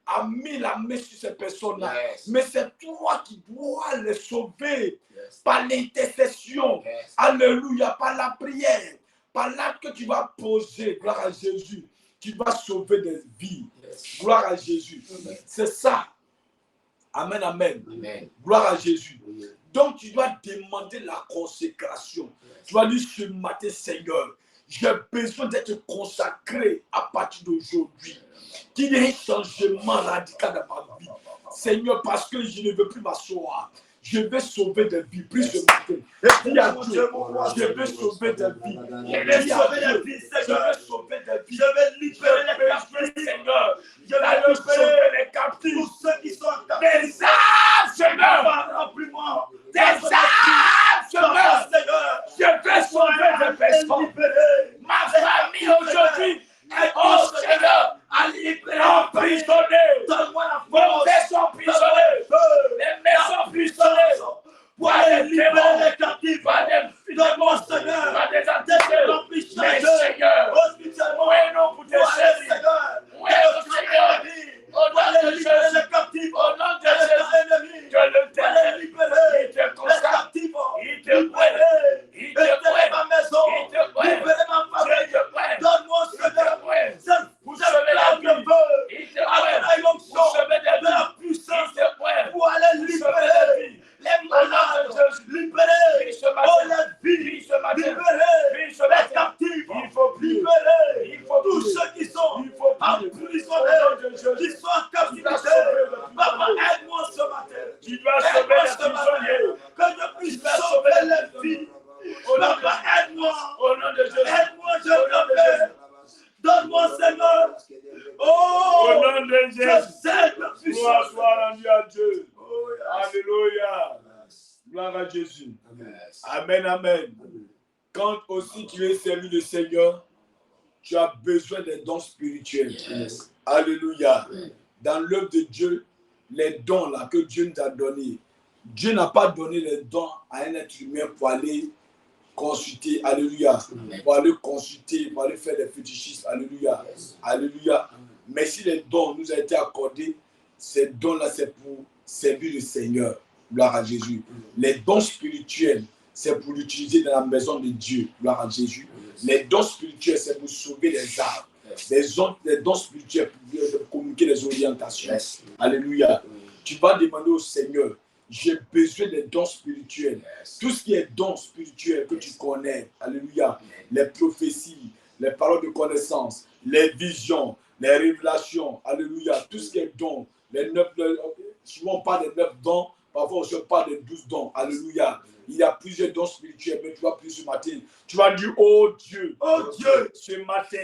a mis la main sur ces personnes-là. Mais c'est toi qui dois les sauver par l'intercession. Alléluia. Par la prière. Par l'acte que tu vas poser. Gloire à Jésus. Tu vas sauver des vies. Gloire à Jésus. C'est ça. Amen, amen. Amen. Gloire à Jésus. Amen. Donc, tu dois demander la consécration. Tu vas dire ce matin, Seigneur, j'ai besoin d'être consacré à partir d'aujourd'hui. Qu'il y ait un changement radical dans ma vie. Seigneur, parce que je ne veux plus m'asseoir. Je vais sauver des vies. Prie ce matin. Dis à Dieu, je vais sauver des vies. Je vais sauver des vies, Seigneur. Je vais sauver des vies. Je vais libérer les captifs, Seigneur. Je vais sauver les captifs. Tous ceux qui sont captifs. Des âmes, Seigneur. Remplis-moi. Des âmes, Seigneur. Je vais sauver des personnes. Ma famille aujourd'hui. Oh Seigneur, à libérer, emprisonner. Donne-moi la force. Les maisons emprisonnées. Les maisons emprisonnées. Pour aller libérer les captifs. Donne-moi Seigneur. Par des antécédents. Mais Seigneur. Hospitalement. Oui, non, pour te servir. Oui, Seigneur. Au nom de Jésus. Les captifs. Au nom de Jésus. Tu le libérer. Il te consacre. Il te brûle. Il te brûle ma maison. Il te brûle. Libérer ma famille. Donne-moi Seigneur. Vous savez la vie. Il te brûle. Vous savez de la puissance. Pour aller libérer les malades. Libérer. Oh les vies. Libérer les captifs. Il faut libérer. Tous ceux qui sont emprisonnés. Qui sont en captivité. Papa, aide-moi ce matin. Tu dois sauver les prisonniers. Que je puisse sauver les vies. Papa, aide-moi. Au nom de Jésus. Aide-moi, je t'appelle. Donne-moi, Seigneur. Oh, au nom de Jésus. Gloire soit rendue à Dieu. Alléluia. Gloire à Jésus. Amen, amen. Quand aussi tu es servi le Seigneur, tu as besoin des dons spirituels. Alléluia. Dans l'œuvre de Dieu, les dons là que Dieu nous a donnés, Dieu n'a pas donné les dons à un être humain pour aller consulter, alléluia, pour aller consulter, pour aller faire des fétichistes, alléluia, alléluia. Mais si les dons nous ont été accordés, ces dons-là, c'est pour servir le Seigneur, gloire à Jésus. Les dons spirituels, c'est pour l'utiliser dans la maison de Dieu, gloire à Jésus. Les dons spirituels, c'est pour sauver les âmes. Les dons spirituels pour communiquer les orientations, alléluia. Tu vas demander au Seigneur, j'ai besoin des dons spirituels. Tout ce qui est dons spirituels que tu connais, alléluia, les prophéties, les paroles de connaissance, les visions, les révélations, alléluia, tout ce qui est dons, les 9, souvent on parle des 9 dons, parfois on parle des 12 dons, alléluia. Il y a plusieurs dons spirituels, mais tu vas prier ce matin. Tu vas dire, oh Dieu, ce matin,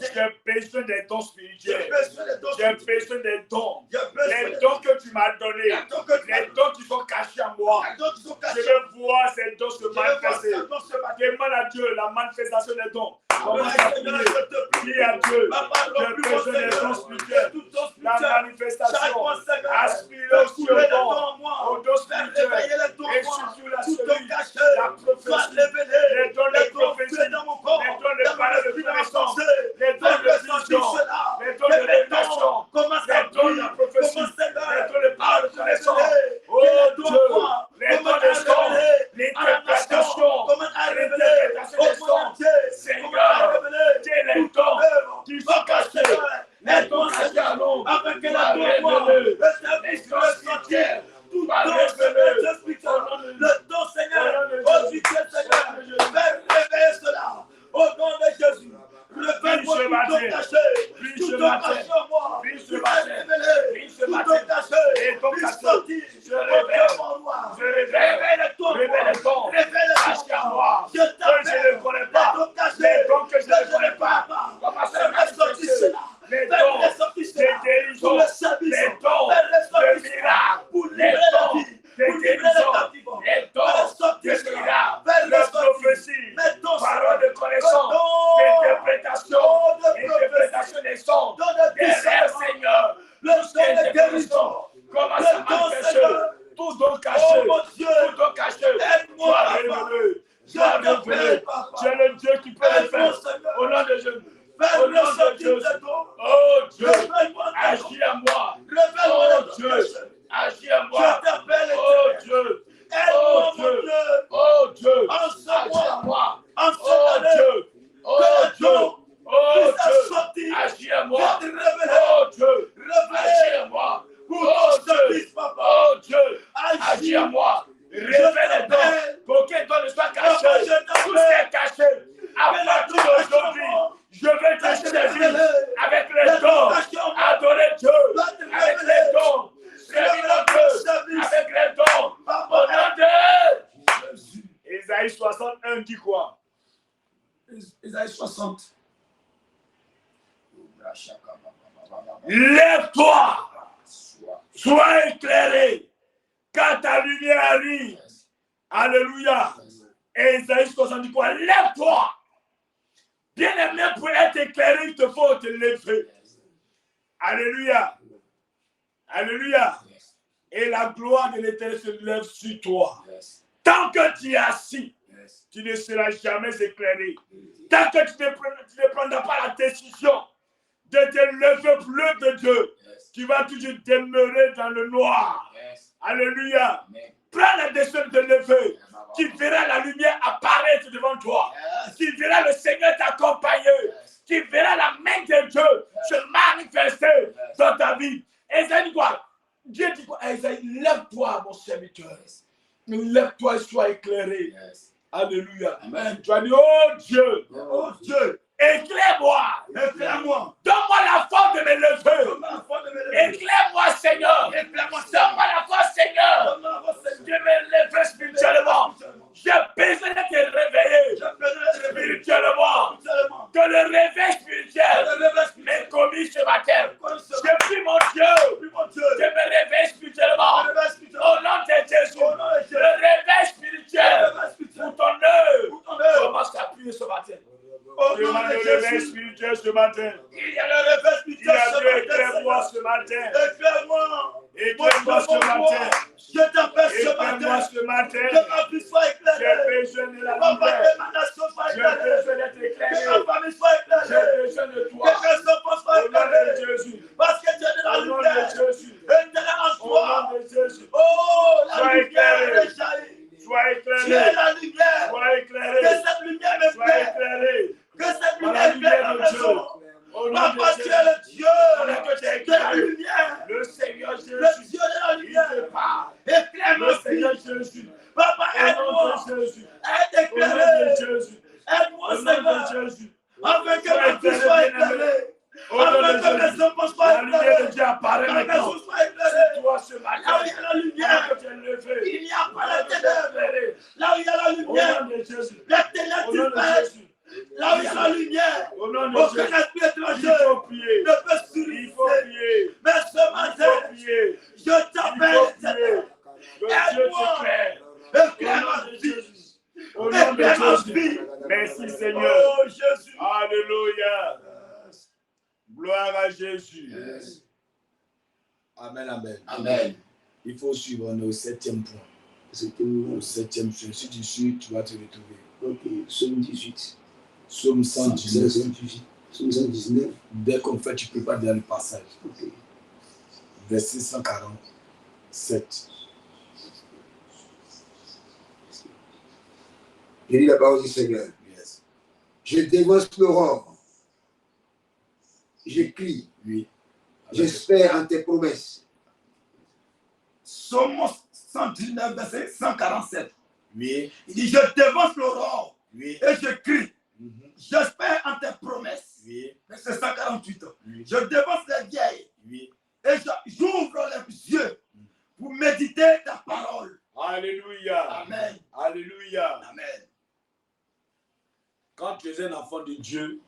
j'ai besoin des dons spirituels. J'ai besoin des dons. Les dons que tu m'as donnés. Les dons qui sont cachés à moi. Je veux voir ces dons se manifester. Demande à Dieu la manifestation des dons. Commence à prier. Dis à Dieu, j'ai besoin des dons spirituels. La manifestation. Aspire aussi aux dons spirituels. Et surtout la prophétie. Les dons de prophétie. Les dons de parole de connaissance. Les dons de vision. Les dons de révélation. Les dons de prophétie. Les dons de parole de connaissance. Oh Dieu, les dons de son. L'interprétation. L'interprétation des sons. Seigneur, les dons qui sont cachés. Les dons cachés à l'ombre. Avec la révélée. Les dons spirituels. Tout don, le don, Seigneur, au Dieu, Seigneur, réveille cela, au nom de Jésus. Révèle-moi tout don caché, tout don caché en moi, tout don révélé, tout don caché, tout sorti, je révèle ton roi, révèle caché en moi, je t'appelle, je ne connais pas, les dons cachés, les dons que je ne connais pas, fais sortir cela. Les dons de guérison, les dons de miracle, pour libérer la vie, pour libérer les captifs, les dons de miracle, de prophétie, parole de connaissance, d'interprétation des sons, des rêves, Seigneur, le don de guérison, comment ça manifeste, tout don caché, tout don caché, aide-moi, révélé, tu es le Dieu qui peut le faire, au nom de Jésus. Au nom de Dieu, oh Dieu, agis à moi. Oh Dieu, agis à moi. Oh Dieu, oh Dieu, oh Dieu, agis à moi. Oh Dieu, oh Dieu, oh Dieu, agis à moi. Oh Dieu, agis à moi. Oh Dieu, 1 dit quoi? Isaïe 60. Lève-toi, sois éclairé, car ta lumière arrive. Alléluia. Et Isaïe 60 dit quoi? Lève-toi. Bien-aimé, pour être éclairé, il te faut te lever. Alléluia. Alléluia. Et la gloire de l'Éternel se lève sur toi. Tant que tu es assis, tu ne seras jamais éclairé. Tant que tu ne prendras pas la décision de te lever pour l'œuvre de Dieu, tu vas toujours demeurer dans le noir. Alléluia. Prends la décision de te lever. Tu verras la lumière apparaître devant toi. Tu verras le Seigneur t'accompagner. Tu verras la main de Dieu se manifester dans ta vie. Esaïe dit quoi? Dieu dit quoi? Esaïe, lève-toi, mon serviteur. Lève-toi et sois éclairé. Alléluia. Amen. Tu vas dire, oh Dieu, Oh Dieu, éclaire-moi. éclaire-moi. Donne-moi la force de me lever. Donne-moi la force de me lever. Éclaire-moi, Seigneur. Éclaire-moi, Donne-moi la force, Seigneur. Donne-moi la force, Je Seigneur. me lever spirituellement. J'ai besoin de te réveiller J'ai besoin de te réveiller spirituellement. spirituellement. Que le réveil spirituel Le réveil spirituel. m'est commis ce matin. Comme ce Je prie mon Dieu. Puis mon Dieu, Je me réveille spirituellement. le réveil Au spirituel. nom de Jésus. Au nom de Jésus. Le réveil Le spirituel réveil spirituel. pour ton œuvre. Pour ton œuvre. Commence à prier ce matin. Au nom Demande de le réveil Jésus. spirituel ce matin. Il y a le réveil Il spirituel a ce Dieu, matin. éclaire-moi Seigneur. ce matin. Éclaire-moi. Éclaire-moi ce matin. Je t'appelle ce Éclaire-moi matin. ce matin. Que ma vie soit J'ai éclairée. besoin de la Papa, lumière. que ma nation soit J'ai éclairée. besoin d'être Que éclairé. ma famille soit J'ai éclairée. besoin de Que toi. mes enfants soient Au nom éclairés. de Jésus. Parce que tu es de la Au nom lumière. de Jésus. Éternel en Au toi. nom de Jésus. Oh, la Sois lumière éclairé. jaillit. Sois Tu es éclairé. la lumière. Sois Que éclairé. cette lumière me Sois plaît. éclairé. Que cette Par la lumière plaît lumière ma de Dieu. maison. Au nom Papa, de tu Jésus. es le Dieu Pendant que tu es de la éclairé. lumière. Le Seigneur Le Jésus. Dieu de la Il te lumière. parle. Éclaire Le ma Seigneur vie. Jésus. Papa, Au nom aide-moi de Jésus. à être Au nom éclairé. de Jésus. Aide-moi, Au nom Seigneur. de Jésus. Afin que Sois ma vie éclairé, soit bien-aimé. éclairée. Au nom Afin de que mes Jésus. enfants soient La lumière de éclairés. Dieu apparaît Ma maintenant. maison soit éclairée. C'est toi ce Là où matin. il y a la Pendant lumière, que tu es levé. il n'y a pas la Pendant que tu es ténèbre. éclairé. Là où il y a la Au lumière, nom de Jésus. la Au ténèbre nom de disparaît. Jésus. Là où il y a la lumière, Au nom de aucun Jésus. esprit Il étranger faut prier. ne peut Il faut survivre. prier. Mais ce Il faut matin, prier. je Il faut t'appelle, prier. Que Dieu t'éclaire. éclaire Au ma nom de vie. Jésus. Au nom de Éclaire ma Jésus. vie. Merci Seigneur. Oh Jésus. Alléluia. Gloire à Jésus. Amen, amen. Amen. Il faut suivre, on est au 7e point. Au 7e point. Si tu suis, tu vas te retrouver. Ok, psaume 18. Psaume 119. Psaume 119. Dès qu'on fait, tu peux pas dans le passage. Ok. Verset 147. Je lis la parole du Seigneur. Yes. Je dévance l'aurore. Je crie. Oui. J'espère en tes promesses. Psaume 119, verset 147. Oui. Il dit, je dévance l'aurore Oui. et je crie. Mhm. J'espère en tes promesses. Oui. Verset 148. Oui. Je dévance les vieilles Oui. et j'ouvre les yeux pour méditer ta parole. Alléluia. Amen. Alléluia. Amen. Quand tu es un enfant de Dieu,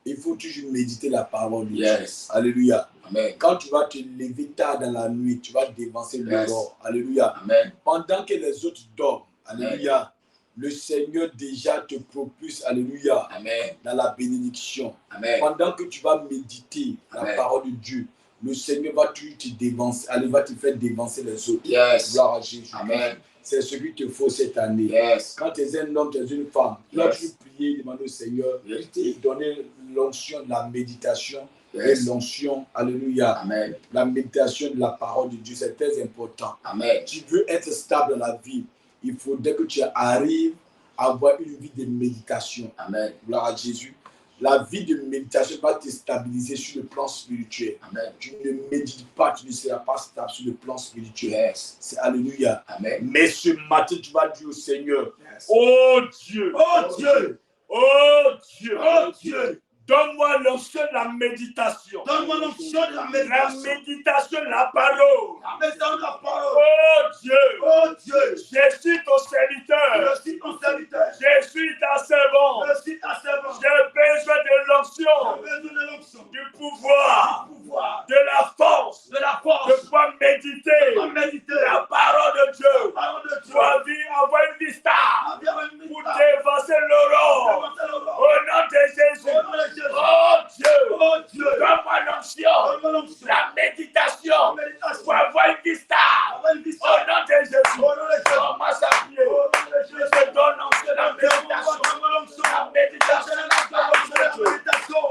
il faut toujours méditer la parole de Yes. Dieu. Alléluia. Amen. Quand tu vas te lever tard dans la nuit, tu vas dévancer l'aurore. Alléluia. Amen. Pendant que les autres dorment, alléluia, le Seigneur déjà te propulse, alléluia, Amen. dans la bénédiction. Amen. Pendant que tu vas méditer la Amen. parole de Dieu, le Seigneur va toujours te dévancer, va te faire dévancer les autres. Yes. Gloire à Jésus. Amen. C'est ce qu'il te faut cette année. Yes. Quand tu es un homme, tu es une femme, tu dois Yes. toujours prier, demander au Seigneur Yes. et donner l'onction de la méditation et Yes. l'onction, alléluia, Amen. la méditation de la parole de Dieu. C'est très important. Amen. Tu veux être stable dans la vie, il faudrait que tu arrives à avoir une vie de méditation. Amen. Gloire à Jésus. La vie de méditation va te stabiliser sur le plan spirituel. Amen. Tu ne médites pas, tu ne seras pas stable sur le plan spirituel. Yes. C'est alléluia. Amen. Mais ce matin, tu vas dire au Seigneur, Yes. Oh Dieu. Oh Dieu. Oh Dieu. Oh Dieu. Donne-moi l'onction de la méditation. Donne-moi l'onction de la La méditation. méditation de la parole. La méditation de la parole. Oh Dieu, Oh Dieu, je suis ton serviteur. je suis ton serviteur. Je suis ta servante. Je suis ta servante. J'ai besoin de J'ai l'onction, besoin de l'onction, du pouvoir, du pouvoir, de la force, de la de force, pouvoir méditer pour méditer la parole de la Dieu. parole de Dieu. Pour avoir une vista, Environnement, pour dévancer l'aurore. dévancer l'aurore. Au nom de Jésus. Au nom de Jésus. Oh Dieu, Oh Dieu, donne-moi l'onction, donne-moi l'onction, la méditation, la méditation, pour avoir une vista. avoir une vision. Au nom de Jésus. Au nom de Jésus. Commence à prier. Au nom de Je Jésus. te donne l'onction, la méditation. Donne-moi l'onction. La méditation, La méditation, la méditation,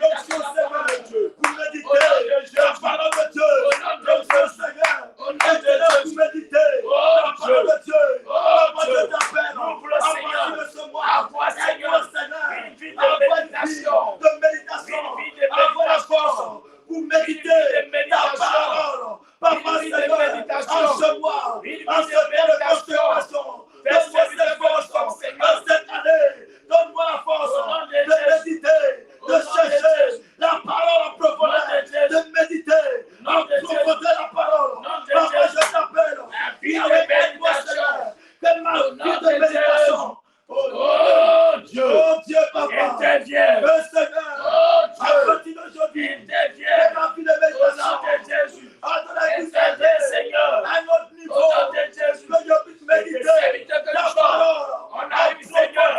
l'onction, Seigneur, Dieu. pour Au nom méditer de Jésus. la parole de Dieu. Au nom de L'onction, Jésus. Seigneur, Au nom de éternel, Jésus. pour méditer Oh la parole Dieu. de Dieu. Oh Moi, Dieu. je t'appelle. Ouvre le Seigneur. Envoie, Seigneur, une vie de méditation. De méditation. Une vie de Envoie la méditation. force pour Une vie de méditer ta méditation. parole. Papa, Une vie de Seigneur, méditation. en ce mois, Une vie en de ce temps de méditation. consécration, Fais donne-moi servir cette de force force, Seigneur. en cette année. Donne-moi la force Au nom de de Jésus. méditer, Au de nom de chercher Jésus. la parole en Au profondeur, nom de Jésus. de méditer Au nom en de Jésus. profondeur la parole. Au nom de Papa, Jésus. je t'appelle. La vie de Avec moi, méditation. Seigneur, que ma Au vie nom de de méditation. Oh Dieu. Oh Dieu, Papa. Interviens. Que Seigneur, Oh à Dieu. partir d'aujourd'hui, Interviens. que ma vie de Au nom méditation. de Jésus. À ton avis, Interviens, Seigneur. à notre niveau, Au nom de Jésus. que je puisse méditer ta parole. On arrive, Seigneur,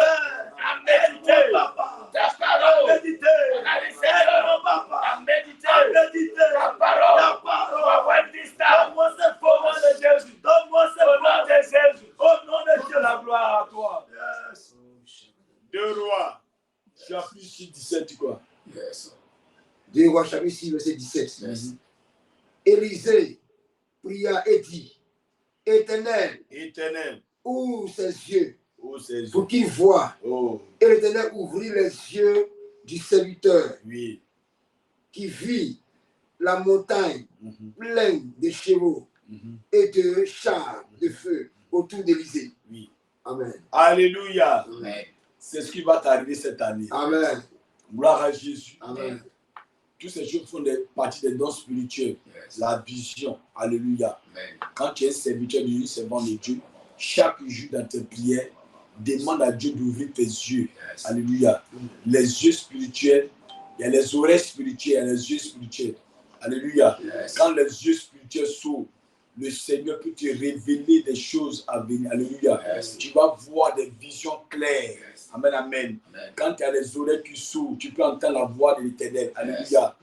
à méditer ta parole. Méditer. On arrive, Seigneur, Papa. à méditer À méditer ta parole. ta Pour parole. avoir une vista. Donne-moi cette Au nom force. de Jésus. Donne-moi Au cette nom force. de Jésus. Au nom de Toute Jésus. la gloire à toi. Yes. 2 Rois, chapitre 17, quoi. Yes. 2 Rois chapitre 6, verset 17. Yes. Élisée pria et dit, Éternel, Éternel, ouvre ses yeux oh Jésus. pour qu'il voie. Oh, Et l'Éternel ouvrit les yeux du serviteur oui. qui vit la montagne Mhm, pleine de chevaux mhm, et de chars de feu autour d'Élysée. oui. Amen. Alléluia. Amen. C'est ce qui va t'arriver cette année. Amen. Gloire à Jésus. Amen. Toutes ces choses font partie des dons spirituels. Yes. La vision. Alléluia. Amen. Quand tu es serviteur de Dieu, servant de Dieu, chaque jour dans tes prières, demande à Dieu d'ouvrir tes yeux. Yes. Alléluia. Les yeux spirituels, il y a les oreilles spirituelles, il y a les yeux spirituels. Alléluia. Yes. Quand les yeux spirituels s'ouvrent, le Seigneur peut te révéler des choses à venir. Alléluia. Yes. Tu vas voir des visions claires. Yes. Amen, amen. Amen. Quand tu as les oreilles qui s'ouvrent, tu peux entendre la voix de l'Éternel. Alléluia.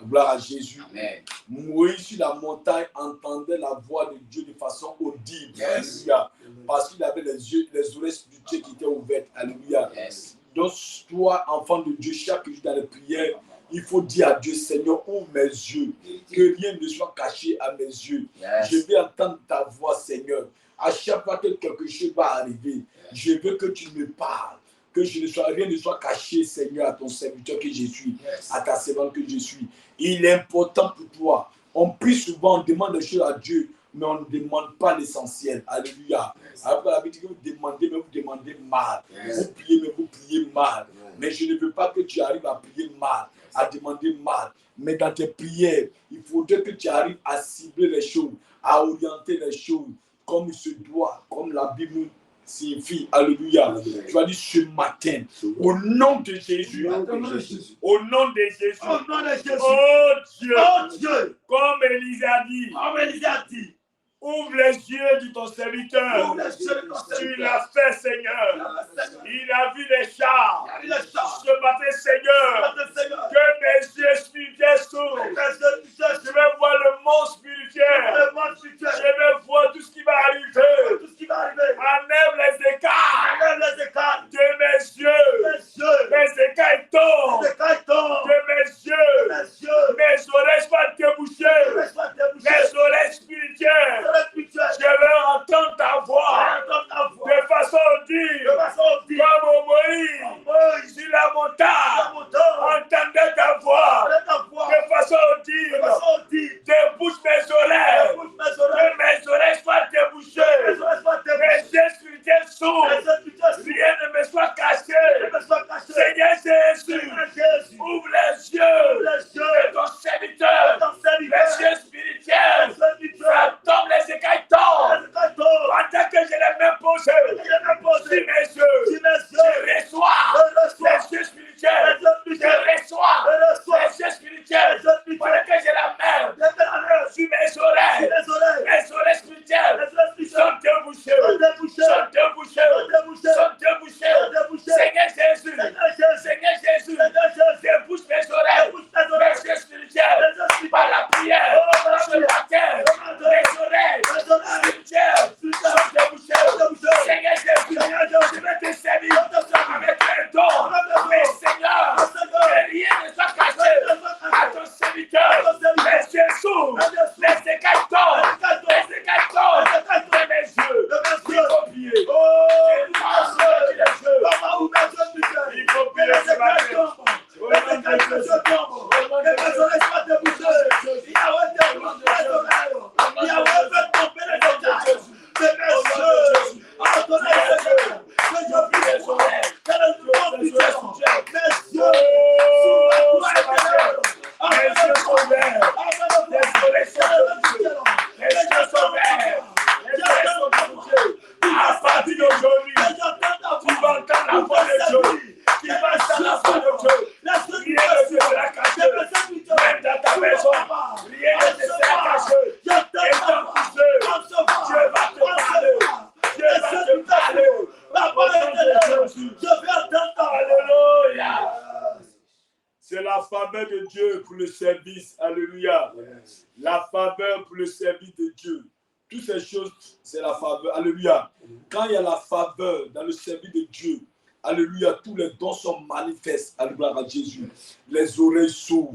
Gloire à Jésus. Amen. Moïse sur la montagne entendait la voix de Dieu de façon audible. Yes. Alléluia. Parce qu'il avait les yeux, les oreilles spirituelles qui étaient ouvertes. Alléluia. Yes. Donc, toi, enfant de Dieu, chaque jour dans les prières, il faut dire à Dieu, Seigneur, ouvre mes yeux, que rien ne soit caché à mes yeux. Yes. Je veux entendre ta voix, Seigneur. À chaque fois que quelque chose va arriver, je veux que tu me parles, que rien ne soit caché, Seigneur, à ton serviteur que je suis, Yes. à ta servante que je suis. Il est important pour toi. On prie souvent, on demande des choses à Dieu, mais on ne demande pas l'essentiel. Alléluia. Yes. Après, la Bible dit que vous demandez, mais vous demandez mal. Yes. Vous priez, mais vous priez mal. Mais je ne veux pas que tu arrives à prier mal, à demander mal. Mais dans tes prières, il faudrait que tu arrives à cibler les choses, à orienter les choses comme il se doit, comme la Bible signifie. Alléluia. Tu vas dire ce matin, au nom de Jésus, Au nom de Jésus. au nom de Jésus, Au nom de Jésus. oh Dieu, Oh Dieu. comme Élisée a dit, Comme Élisée a dit. ouvre les yeux de ton serviteur. Ouvre les yeux de ton Tu serviteur. l'as fait, Seigneur. Il a vu les chars. Il a vu les chars. Ce matin, Seigneur, Seigneur. que mes yeux spirituels s'ouvrent. Je vais voir le monde spirituel. Le monde spirituel. Je vais voir tout ce qui va arriver. Tout ce qui va arriver. Enlève les écarts Enlève les écarts. de mes yeux. Les yeux. Les écarts tombent Les écarts tombent. de mes yeux. Les yeux. Mes oreilles soient débouchées. Les soient débouchés. Mes oreilles spirituelles. Les spirituels. Je vais entendre ta voix Entends ta voix. de façon De audible. façon audible. Comme Moïse Moïse. sur la La montagne. montagne. Entendez ta voix Entends ta voix. de façon De audible. façon audible. Débouche mes oreilles. Débouche mes oreilles. Que mes oreilles soient débouchées. Mes oreilles soient Mes débouchées. yeux spirituels faveur de Dieu pour le service. Alléluia. La faveur pour le service de Dieu. Toutes ces choses, c'est la faveur. Alléluia. Quand il y a la faveur dans le service de Dieu, alléluia, tous les dons sont manifestes. Alléluia à Jésus. Les oreilles s'ouvrent,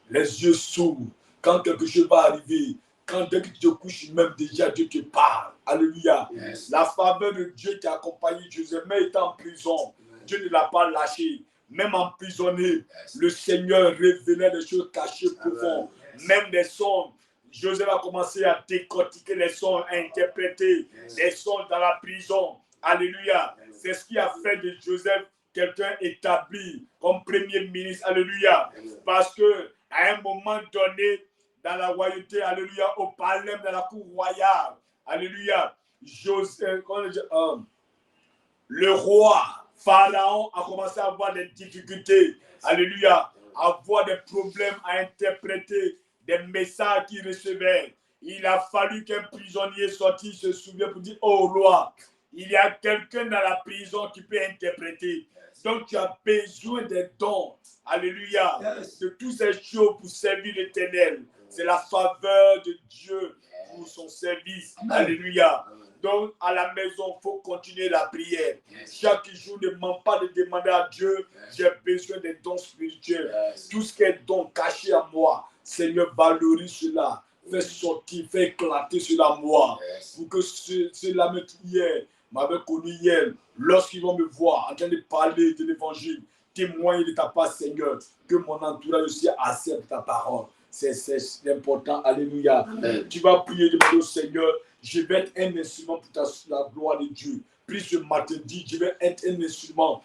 les yeux s'ouvrent. Quand quelque chose va arriver, quand dès que tu te couches, même déjà Dieu te parle. Alléluia. Yes. La faveur de Dieu qui a accompagné Joseph, même étant en prison, Dieu ne l'a pas lâché. Même emprisonné, le Seigneur révélait des choses cachées profondes. Même des sons. Joseph a commencé à décortiquer les sons, à interpréter les sons dans la prison. Alléluia. C'est ce qui a fait de Joseph quelqu'un établi comme premier ministre. Alléluia. Parce que à un moment donné, dans la royauté, alléluia, au palais, dans la cour royale, alléluia, Joseph, le roi Pharaon a commencé à avoir des difficultés, alléluia, à avoir des problèmes à interpréter des messages qu'il recevait. Il a fallu qu'un prisonnier sorti se souvienne pour dire, oh roi, il y a quelqu'un dans la prison qui peut interpréter. Donc tu as besoin des dons, alléluia, de toutes ces choses pour servir l'Éternel. C'est la faveur de Dieu pour son service, alléluia. Donc, à la maison, il faut continuer la prière. Chaque jour, ne manque pas de demander à Dieu, j'ai besoin des dons spirituels. Tout ce qui est don caché à moi, Seigneur, valorise cela. Fais sortir, fais éclater cela à moi. Pour que ceux-là m'avaient connu hier, lorsqu'ils vont me voir en train de parler de l'évangile, témoigner de ta part, Seigneur, que mon entourage aussi accepte ta parole. C'est important, alléluia. Amen. Tu vas prier, demander au Seigneur, je vais être un instrument pour la gloire de Dieu. Prie ce matin, dis, je vais être un instrument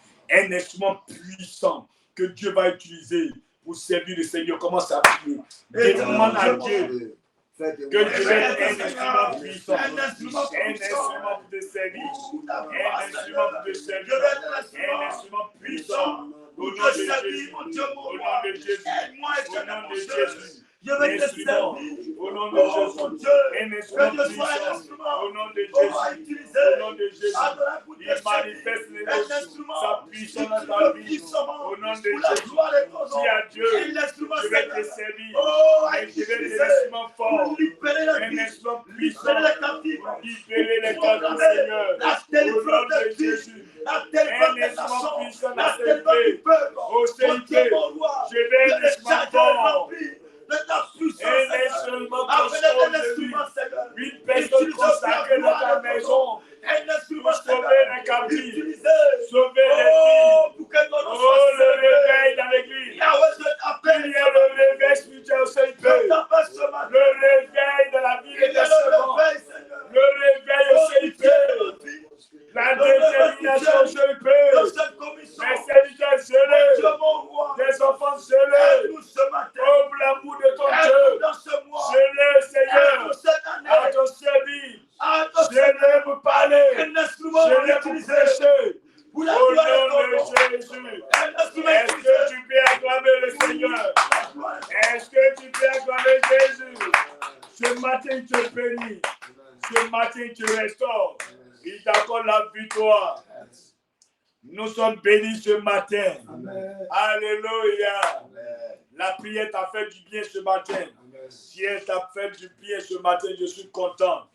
puissant que Dieu va utiliser pour servir le Seigneur. Commence à prier. Demande à Dieu que je vais être un instrument puissant, un instrument pour te servir, un instrument pour te servir, un instrument puissant. Au nom de Jésus, au nom de Jésus, au nom de Jésus. Je vais te servir. Au nom de Jésus, un instrument puissant. Au nom de Jésus, au nom de Jésus, il manifeste sa puissance dans ta vie. Au nom de Jésus, dis à Dieu, je vais te servir. Et je vais être un instrument fort, un instrument puissant pour libérer les captifs, Seigneur. Au nom de Jésus. Un instrument puissant dans cette vie. Au CIP, je vais être un instrument fort. Un instrument consacré, une personne consacrée dans ta maison pour sauver les captifs, sauver les filles. Oh, le réveil dans l'église. Il y a le réveil spirituel au CIP. Le réveil de la vie des servants. Le réveil au CIP. La détermination au CIP. Les serviteurs gelés. Des enfants gelés. Oh, pour l'amour de ton Dieu. Gelés, Seigneur. À ton service. Gelés pour parler. Gelés pour prêcher. Au nom de Jésus. Est-ce que tu peux acclamer le Seigneur? Est-ce que tu peux acclamer Jésus? Ce matin, il te bénit. Ce matin, il te restaure. Il t'accorde la victoire. Nous sommes bénis ce matin. Amen. Alléluia. Amen. La prière t'a fait du bien ce matin. Amen. Si elle t'a fait du bien ce matin, je suis content.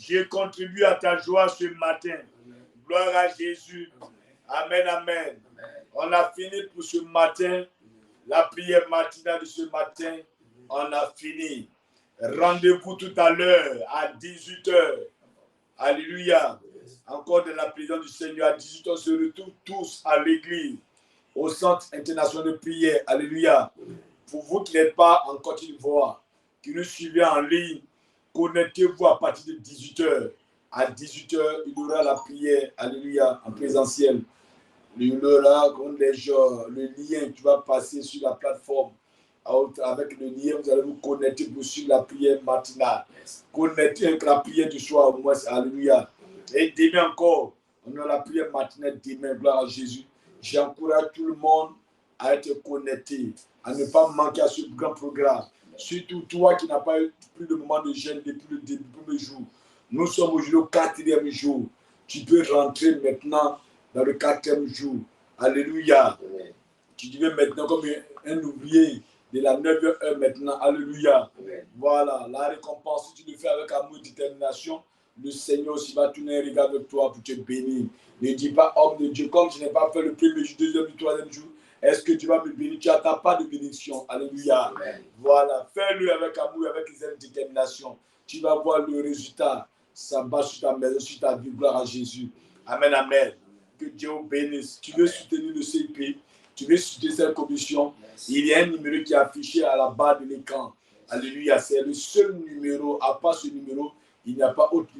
J'ai contribué à ta joie ce matin. Amen. Gloire à Jésus. Amen, amen. Amen. On a fini pour ce matin. La prière matinale de ce matin, on a fini. Rendez-vous tout à l'heure à 18h. Alléluia. Encore de la présence du Seigneur à 18h, on se retrouve tous à l'église, au centre international de prière. Alléluia. Pour vous qui n'êtes pas en Côte d'Ivoire, qui nous suivez en ligne, connectez-vous à partir de 18h. À 18h, il y aura la prière, alléluia, en présentiel. Il y aura le lien, tu vas passer sur la plateforme. Avec le lien, vous allez vous connecter pour suivre la prière matinale. Connectez avec la prière du soir, au moins, alléluia. Et demain encore, on a la prière matinale demain, gloire à Jésus. J'encourage tout le monde à être connecté, à ne pas manquer à ce grand programme. Surtout toi qui n'as pas eu plus de moment de jeûne depuis le début, le premier jour. Nous sommes aujourd'hui au 4e jour. Tu peux rentrer maintenant dans le 4e jour. Alléluia. Tu deviens maintenant comme un ouvrier de la 9e heure maintenant. Alléluia. Amen. Voilà, la récompense, si tu le fais avec amour et détermination, le Seigneur aussi va tourner un regard avec toi pour te bénir. Ne dis pas, homme de Dieu, comme je n'ai pas fait le premier jour, deuxième jour, troisième jour, est-ce que tu vas me bénir? Tu n'attends pas de bénédiction. Alléluia. Amen. Voilà, fais-le avec amour, avec détermination. Tu vas voir le résultat. Ça bat sur ta maison, sur ta vie. Gloire à Jésus. Amen, amen. Que Dieu vous bénisse. Tu veux soutenir le CIP, tu veux soutenir cette commission. Il y a un numéro qui est affiché à la barre de l'écran. Alléluia. C'est le seul numéro. À part ce numéro, il n'y a pas autre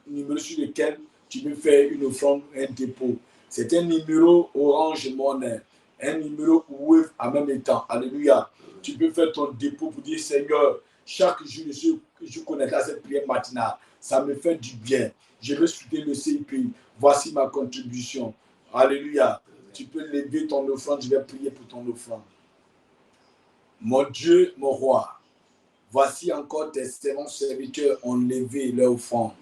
numéro sur lequel tu peux faire une offrande, un dépôt. C'est un numéro Orange Money. Un numéro Wave en même temps. Alléluia. Tu peux faire ton dépôt pour dire, Seigneur, chaque jour, je connecte à cette prière matinale. Ça me fait du bien. Je veux soutenir le CIP. Voici ma contribution. Alléluia. Tu peux lever ton offrande. Je vais prier pour ton offrande. Mon Dieu, mon roi, voici encore tes servants serviteurs ont levé leur offrande.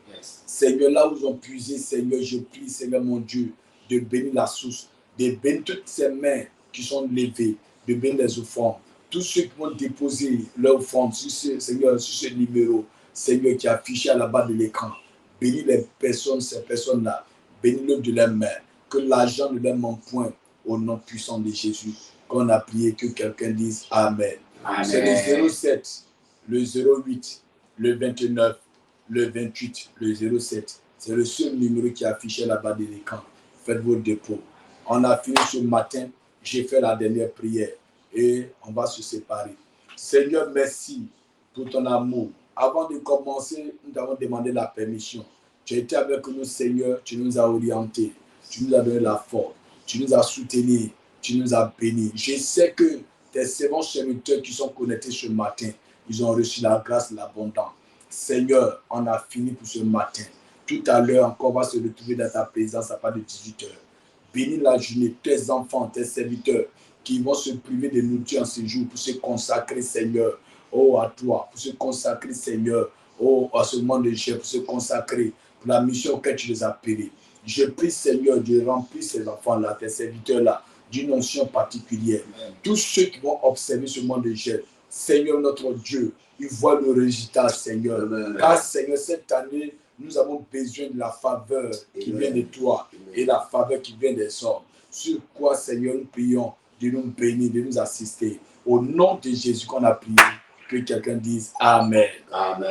Seigneur, là où ils ont puisé, Seigneur, je prie, Seigneur mon Dieu, de bénir la source, de bénir toutes ces mains qui sont levées, de bénir les offrandes. Tous ceux qui vont déposer leur offrande sur ce numéro, Seigneur, qui est affiché à la bas de l'écran. Bénis les personnes, ces personnes-là. Bénis-le de leurs mains. Que l'argent ne leur manque point au nom puissant de Jésus. Qu'on a prié, que quelqu'un dise Amen. Amen. C'est le 07, le 08, le 29, le 28, le 07. C'est le seul numéro qui est affiché là-bas de l'écran. Faites vos dépôts. On a fini ce matin. J'ai fait la dernière prière et on va se séparer. Seigneur, merci pour ton amour. Avant de commencer, nous avons demandé la permission. Tu as été avec nous, Seigneur. Tu nous as orientés. Tu nous as donné la force. Tu nous as soutenus. Tu nous as bénis. Je sais que tes servants serviteurs qui sont connectés ce matin, ils ont reçu la grâce, l'abondance. Seigneur, on a fini pour ce matin. Tout à l'heure, encore, on va se retrouver dans ta présence à partir de 18h. Bénis la journée, tes enfants, tes serviteurs qui vont se priver de nourriture en ce jour pour se consacrer, Seigneur, oh, à toi, pour se consacrer, Seigneur, oh, à ce monde de Dieu, pour se consacrer pour la mission auquel tu les as appelés. Je prie, Seigneur, de remplir ces enfants-là, tes serviteurs-là, d'une onction particulière. Amen. Tous ceux qui vont observer ce monde de Dieu, Seigneur notre Dieu, ils voient le résultat, Seigneur. Amen. Car, Seigneur, cette année, nous avons besoin de la faveur qui vient de toi et la faveur qui vient des hommes. Sur quoi, Seigneur, nous prions de nous bénir, de nous assister. Au nom de Jésus qu'on a prié, que quelqu'un dise Amen. Amen.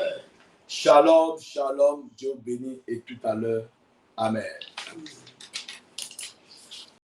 Shalom, shalom, Dieu béni et tout à l'heure. Amen.